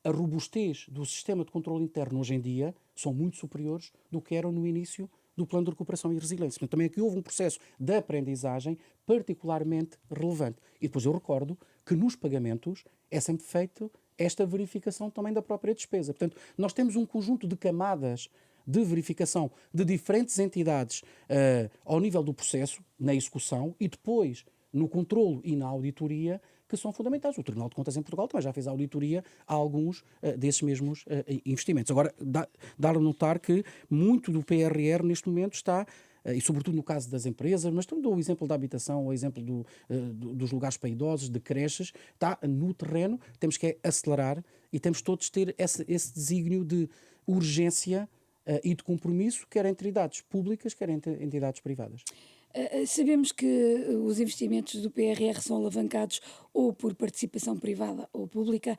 a robustez do sistema de controle interno hoje em dia são muito superiores do que eram no início do Plano de Recuperação e Resiliência. Portanto, também aqui houve um processo de aprendizagem particularmente relevante. E depois eu recordo que nos pagamentos é sempre feito esta verificação também da própria despesa. Portanto, nós temos um conjunto de camadas de verificação de diferentes entidades ao nível do processo, na execução, e depois no controlo e na auditoria, que são fundamentais. O Tribunal de Contas em Portugal também já fez auditoria a alguns desses mesmos investimentos. Agora, dar a notar que muito do PRR neste momento está, e sobretudo no caso das empresas, mas também dou o exemplo da habitação, o exemplo dos lugares para idosos, de creches, está no terreno, temos que acelerar e temos todos ter esse desígnio de urgência e de compromisso, quer entre entidades públicas, quer entre entidades privadas. Sabemos que os investimentos do PRR são alavancados ou por participação privada ou pública.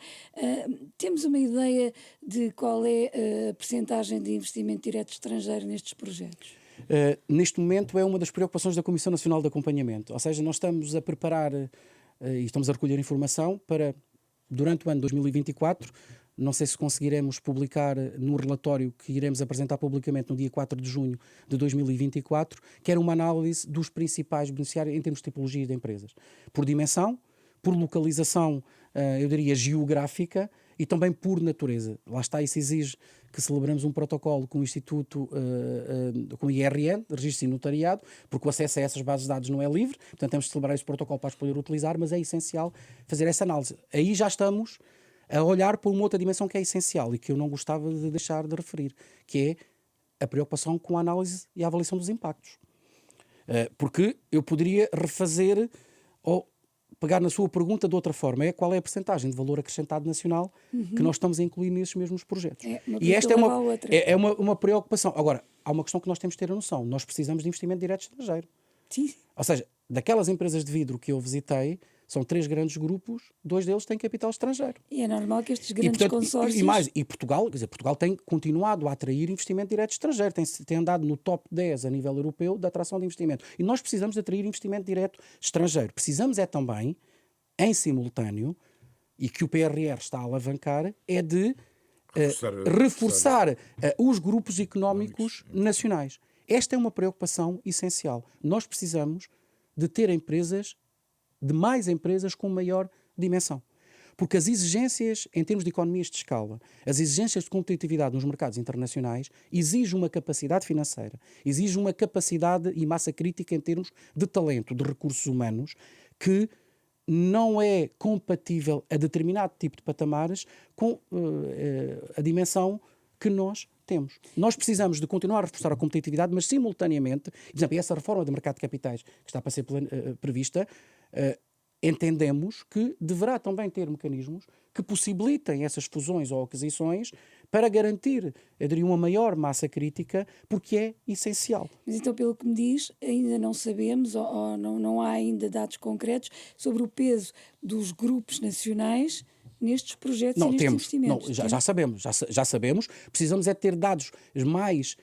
Temos uma ideia de qual é a percentagem de investimento direto estrangeiro nestes projetos? Neste momento é uma das preocupações da Comissão Nacional de Acompanhamento. Ou seja, nós estamos a preparar e estamos a recolher informação para, durante o ano 2024, não sei se conseguiremos publicar no relatório que iremos apresentar publicamente no dia 4 de junho de 2024, que era uma análise dos principais beneficiários em termos de tipologia de empresas. Por dimensão, por localização, eu diria, geográfica e também por natureza. Lá está, isso exige que celebramos um protocolo com o Instituto, com o IRN, Registro e Notariado, porque o acesso a essas bases de dados não é livre, portanto temos de celebrar esse protocolo para as poder utilizar, mas é essencial fazer essa análise. Aí já estamos a olhar para uma outra dimensão que é essencial e que eu não gostava de deixar de referir, que é a preocupação com a análise e a avaliação dos impactos. Porque eu poderia refazer ou pegar na sua pergunta de outra forma, qual é a percentagem de valor acrescentado nacional que nós estamos a incluir nesses mesmos projetos. E esta é uma preocupação. Agora, há uma questão que nós temos de ter a noção. Nós precisamos de investimento direto estrangeiro. Sim. Ou seja, daquelas empresas de vidro que eu visitei, são 3 grandes grupos, 2 deles têm capital estrangeiro. E é normal que estes grandes consórcios... E Portugal, quer dizer, Portugal tem continuado a atrair investimento direto estrangeiro, tem andado no top 10 a nível europeu da atração de investimento. E nós precisamos de atrair investimento direto estrangeiro. Precisamos também, em simultâneo, e que o PRR está a alavancar, é de reforçar os grupos económicos nacionais. Esta é uma preocupação essencial. Nós precisamos de ter de mais empresas com maior dimensão. Porque as exigências em termos de economias de escala, as exigências de competitividade nos mercados internacionais, exigem uma capacidade financeira, exigem uma capacidade e massa crítica em termos de talento, de recursos humanos, que não é compatível a determinado tipo de patamares com a dimensão que nós temos. Nós precisamos de continuar a reforçar a competitividade, mas simultaneamente, por exemplo, essa reforma do mercado de capitais que está para ser prevista, entendemos que deverá também ter mecanismos que possibilitem essas fusões ou aquisições para garantir, eu diria, uma maior massa crítica, porque é essencial. Mas então, pelo que me diz, ainda não sabemos, ou não há ainda dados concretos sobre o peso dos grupos nacionais nestes projetos e nestes investimentos. Já sabemos. Precisamos é ter dados mais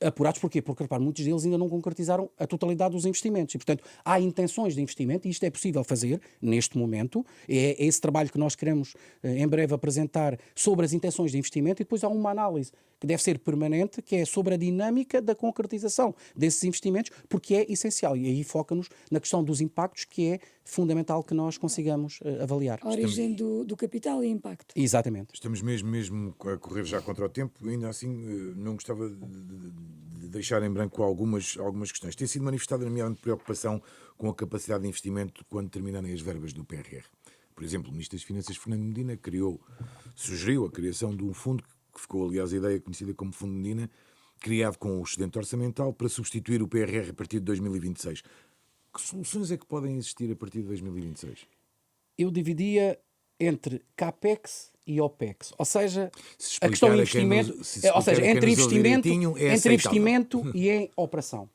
apurados. Porquê? Porque, repare, muitos deles ainda não concretizaram a totalidade dos investimentos. E, portanto, há intenções de investimento, e isto é possível fazer neste momento. É esse trabalho que nós queremos, em breve, apresentar sobre as intenções de investimento, e depois há uma análise que deve ser permanente, que é sobre a dinâmica da concretização desses investimentos, porque é essencial. E aí foca-nos na questão dos impactos, que é fundamental que nós consigamos avaliar. A origem do capital e impacto. Exatamente. Estamos mesmo a correr já contra o tempo, ainda assim não gostava de deixar em branco algumas questões. Tem sido manifestada, nomeadamente, preocupação com a capacidade de investimento quando terminarem as verbas do PRR. Por exemplo, o Ministro das Finanças, Fernando Medina, sugeriu a criação de um fundo, que ficou, aliás, a ideia conhecida como Fundo Medina, criado com o excedente orçamental para substituir o PRR a partir de 2026. Que soluções é que podem existir a partir de 2026? Eu dividia entre CAPEX e OPEX. Ou seja, a questão de investimento, entre investimento e em operação.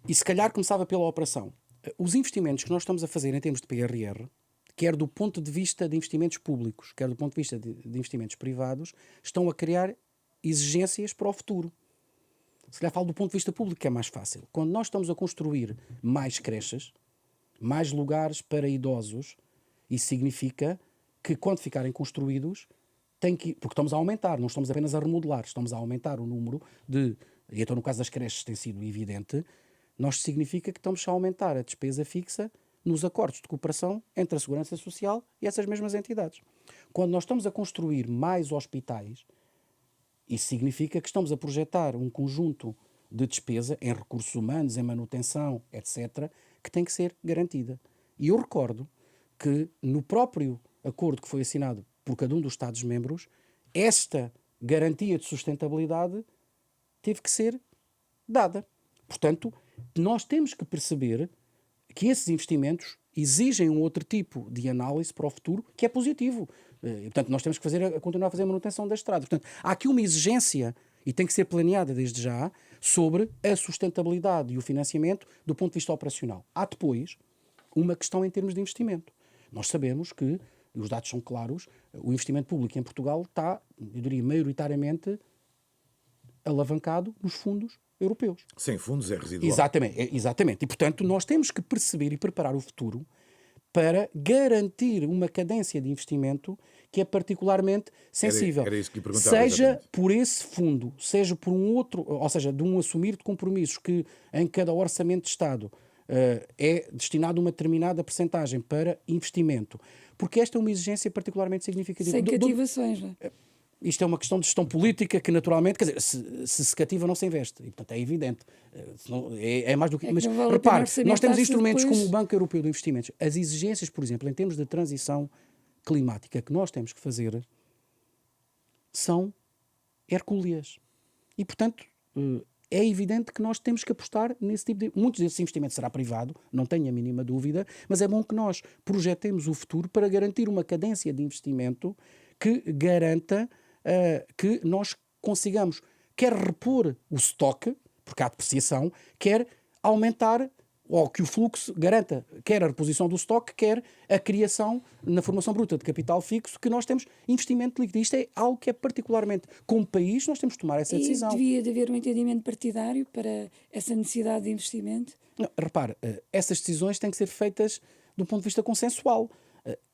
E se calhar começava pela operação. Os investimentos que nós estamos a fazer em termos de PRR, quer do ponto de vista de investimentos públicos, quer do ponto de vista de investimentos privados, estão a criar exigências para o futuro. Se calhar falo do ponto de vista público, que é mais fácil. Quando nós estamos a construir mais creches, mais lugares para idosos, isso significa que quando ficarem construídos, porque estamos a aumentar, não estamos apenas a remodelar, estamos a aumentar o número e então no caso das creches tem sido evidente, nós significa que estamos a aumentar a despesa fixa nos acordos de cooperação entre a Segurança Social e essas mesmas entidades. Quando nós estamos a construir mais hospitais, isso significa que estamos a projetar um conjunto de despesa em recursos humanos, em manutenção, etc., que tem que ser garantida. E eu recordo que no próprio acordo que foi assinado por cada um dos Estados-membros, esta garantia de sustentabilidade teve que ser dada. Portanto, nós temos que perceber que esses investimentos exigem um outro tipo de análise para o futuro, que é positivo. E, portanto, nós temos que continuar a fazer a manutenção da estrada. Portanto, há aqui uma exigência, e tem que ser planeada desde já, sobre a sustentabilidade e o financiamento do ponto de vista operacional. Há depois uma questão em termos de investimento. Nós sabemos que, e os dados são claros, o investimento público em Portugal está, eu diria, maioritariamente alavancado nos fundos europeus. Sem fundos é residual. Exatamente. E, portanto, nós temos que perceber e preparar o futuro para garantir uma cadência de investimento que é particularmente sensível. Era isso que lhe perguntava, Seja exatamente. por esse fundo, seja por um outro, ou seja, de um assumir de compromissos que em cada orçamento de Estado é destinado uma determinada percentagem para investimento, porque esta é uma exigência particularmente significativa. Sem cativações, não é? Isto é uma questão de gestão política que naturalmente, quer dizer, se cativa não se investe, e portanto é evidente. É mais do que... Mas não vale a repare, pena nós temos orçamentar-se instrumentos depois. como o Banco Europeu de Investimentos. As exigências, por exemplo, em termos de transição climática que nós temos que fazer são hercúleas. E portanto é evidente que nós temos que apostar nesse tipo de... Muitos desses investimentos será privado, não tenho a mínima dúvida, mas é bom que nós projetemos o futuro para garantir uma cadência de investimento que garanta que nós consigamos quer repor o estoque, porque há depreciação, quer aumentar, ou que o fluxo garanta quer a reposição do estoque, quer a criação na formação bruta de capital fixo, que nós temos investimento líquido. Isto é algo que é particularmente, como país, nós temos de tomar essa decisão. E devia de haver um entendimento partidário para essa necessidade de investimento? Não, repare, essas decisões têm que ser feitas do ponto de vista consensual.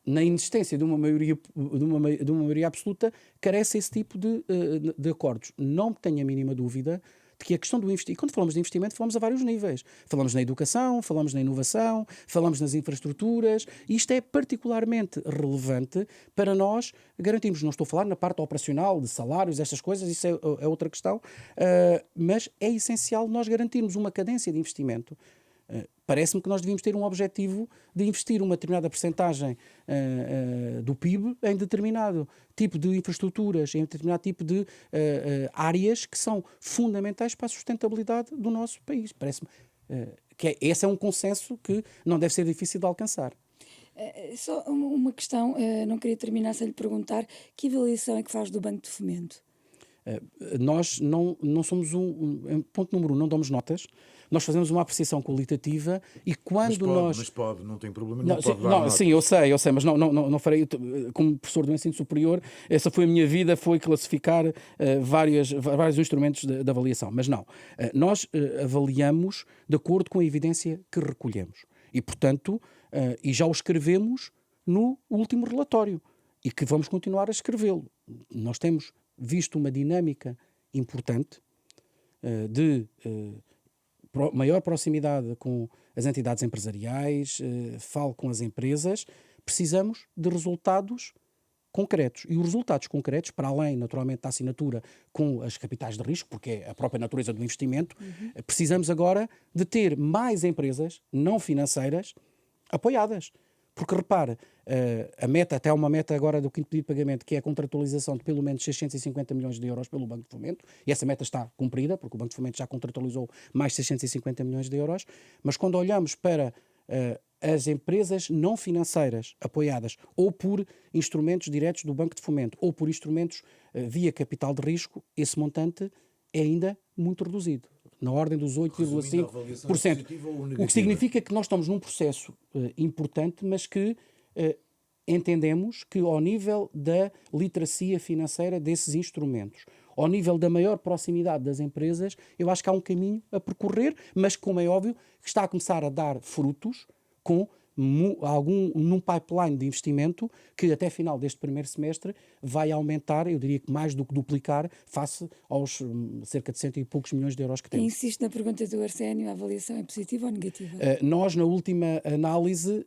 Na inexistência de uma maioria absoluta, carece esse tipo de acordos. Não tenho a mínima dúvida de que a questão do investimento, e quando falamos de investimento, falamos a vários níveis. Falamos na educação, falamos na inovação, falamos nas infraestruturas, e isto é particularmente relevante para nós garantirmos. Não estou a falar na parte operacional, de salários, estas coisas, isso é outra questão, mas é essencial nós garantirmos uma cadência de investimento. Parece-me que nós devíamos ter um objetivo de investir uma determinada percentagem do PIB em determinado tipo de infraestruturas, em determinado tipo de áreas que são fundamentais para a sustentabilidade do nosso país. Parece-me que esse é um consenso que não deve ser difícil de alcançar. Só uma questão, não queria terminar sem lhe perguntar que avaliação é que faz do Banco de Fomento? Nós não somos ponto número 1, não damos notas. Nós fazemos uma apreciação qualitativa e quando mas pode, não tem problema nenhum. Pode dar notas. Sim, eu sei, mas não farei. Como professor do ensino superior, essa foi a minha vida, foi classificar vários instrumentos de avaliação. Mas não, nós avaliamos de acordo com a evidência que recolhemos. E, portanto, e já o escrevemos no último relatório e que vamos continuar a escrevê-lo. Nós temos visto uma dinâmica importante de maior proximidade com as entidades empresariais, falo com as empresas, precisamos de resultados concretos. E os resultados concretos, para além, naturalmente, da assinatura com as capitais de risco, porque é a própria natureza do investimento, precisamos agora de ter mais empresas não financeiras apoiadas. Porque, repare, a meta, até há uma meta agora do quinto pedido de pagamento, que é a contratualização de pelo menos 650 milhões de euros pelo Banco de Fomento, e essa meta está cumprida, porque o Banco de Fomento já contratualizou mais 650 milhões de euros, mas quando olhamos para as empresas não financeiras apoiadas, ou por instrumentos diretos do Banco de Fomento, ou por instrumentos via capital de risco, esse montante é ainda muito reduzido, na ordem dos 8,5%. O que significa que nós estamos num processo importante, mas que entendemos que ao nível da literacia financeira desses instrumentos, ao nível da maior proximidade das empresas, eu acho que há um caminho a percorrer, mas como é óbvio, que está a começar a dar frutos com num pipeline de investimento que até final deste primeiro semestre vai aumentar, eu diria que mais do que duplicar, face aos cerca de 100 e poucos milhões de euros que temos. Insisto na pergunta do Arsénio, a avaliação é positiva ou negativa? Nós, na última análise,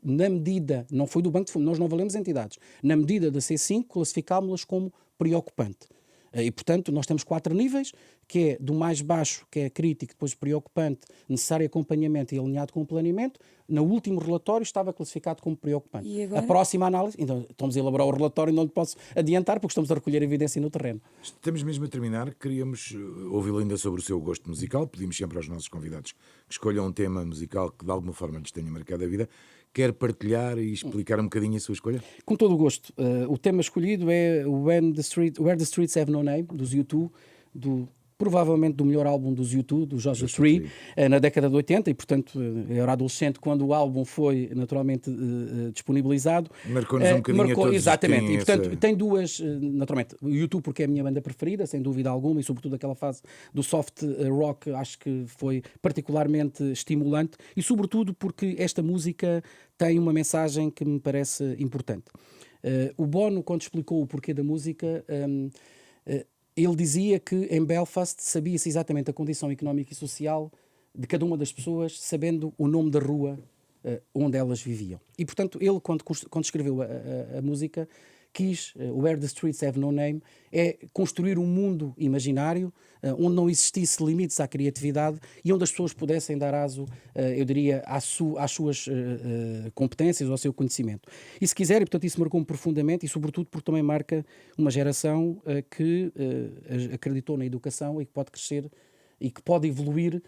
na medida, não foi do Banco de Fomento, nós não avaliamos entidades, na medida da C5, classificámos-las como preocupante. E, portanto, nós temos 4 níveis, que é do mais baixo, que é crítico, depois preocupante, necessário acompanhamento e alinhado com o planeamento. No último relatório estava classificado como preocupante. E agora? A próxima análise, então estamos a elaborar o relatório e não lhe posso adiantar porque estamos a recolher evidência no terreno. Estamos mesmo a terminar, queríamos ouvi-lo ainda sobre o seu gosto musical, pedimos sempre aos nossos convidados que escolham um tema musical que de alguma forma lhes tenha marcado a vida. Quer partilhar e explicar um bocadinho a sua escolha? Com todo o gosto. O tema escolhido é Where the Streets Have No Name, dos U2, provavelmente do melhor álbum dos U2, do Joshua Tree, na década de 80, e portanto eu era adolescente quando o álbum foi naturalmente disponibilizado. Marcou-nos um bocadinho a todos. Exatamente, e portanto tem duas, naturalmente, o U2 porque é a minha banda preferida, sem dúvida alguma, e sobretudo aquela fase do soft rock acho que foi particularmente estimulante, e sobretudo porque esta música tem uma mensagem que me parece importante. O Bono, quando explicou o porquê da música, ele dizia que em Belfast sabia-se exatamente a condição económica e social de cada uma das pessoas, sabendo o nome da rua onde elas viviam. E, portanto, ele, quando escreveu a música, quis, Where the Streets Have No Name, é construir um mundo imaginário onde não existisse limites à criatividade e onde as pessoas pudessem dar aso, eu diria, às suas competências ou ao seu conhecimento. E se quiserem, portanto, isso marcou-me profundamente e, sobretudo, porque também marca uma geração que acreditou na educação e que pode crescer e que pode evoluir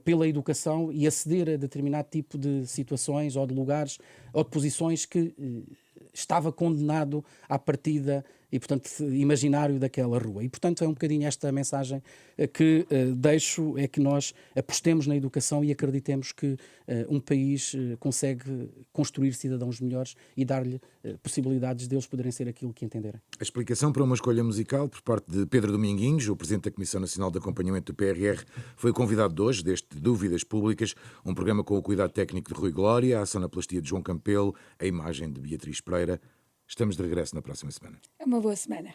pela educação e aceder a determinado tipo de situações ou de lugares ou de posições que estava condenado à partida e, portanto, imaginário daquela rua. E, portanto, é um bocadinho esta mensagem que deixo, é que nós apostemos na educação e acreditemos que um país consegue construir cidadãos melhores e dar-lhe possibilidades deles poderem ser aquilo que entenderem. A explicação para uma escolha musical por parte de Pedro Dominguinhos, o Presidente da Comissão Nacional de Acompanhamento do PRR, foi o convidado de hoje deste Dúvidas Públicas, um programa com o cuidado técnico de Rui Glória, a sonoplastia de João Campelo, a imagem de Beatriz Pereira. Estamos de regresso na próxima semana. É uma boa semana.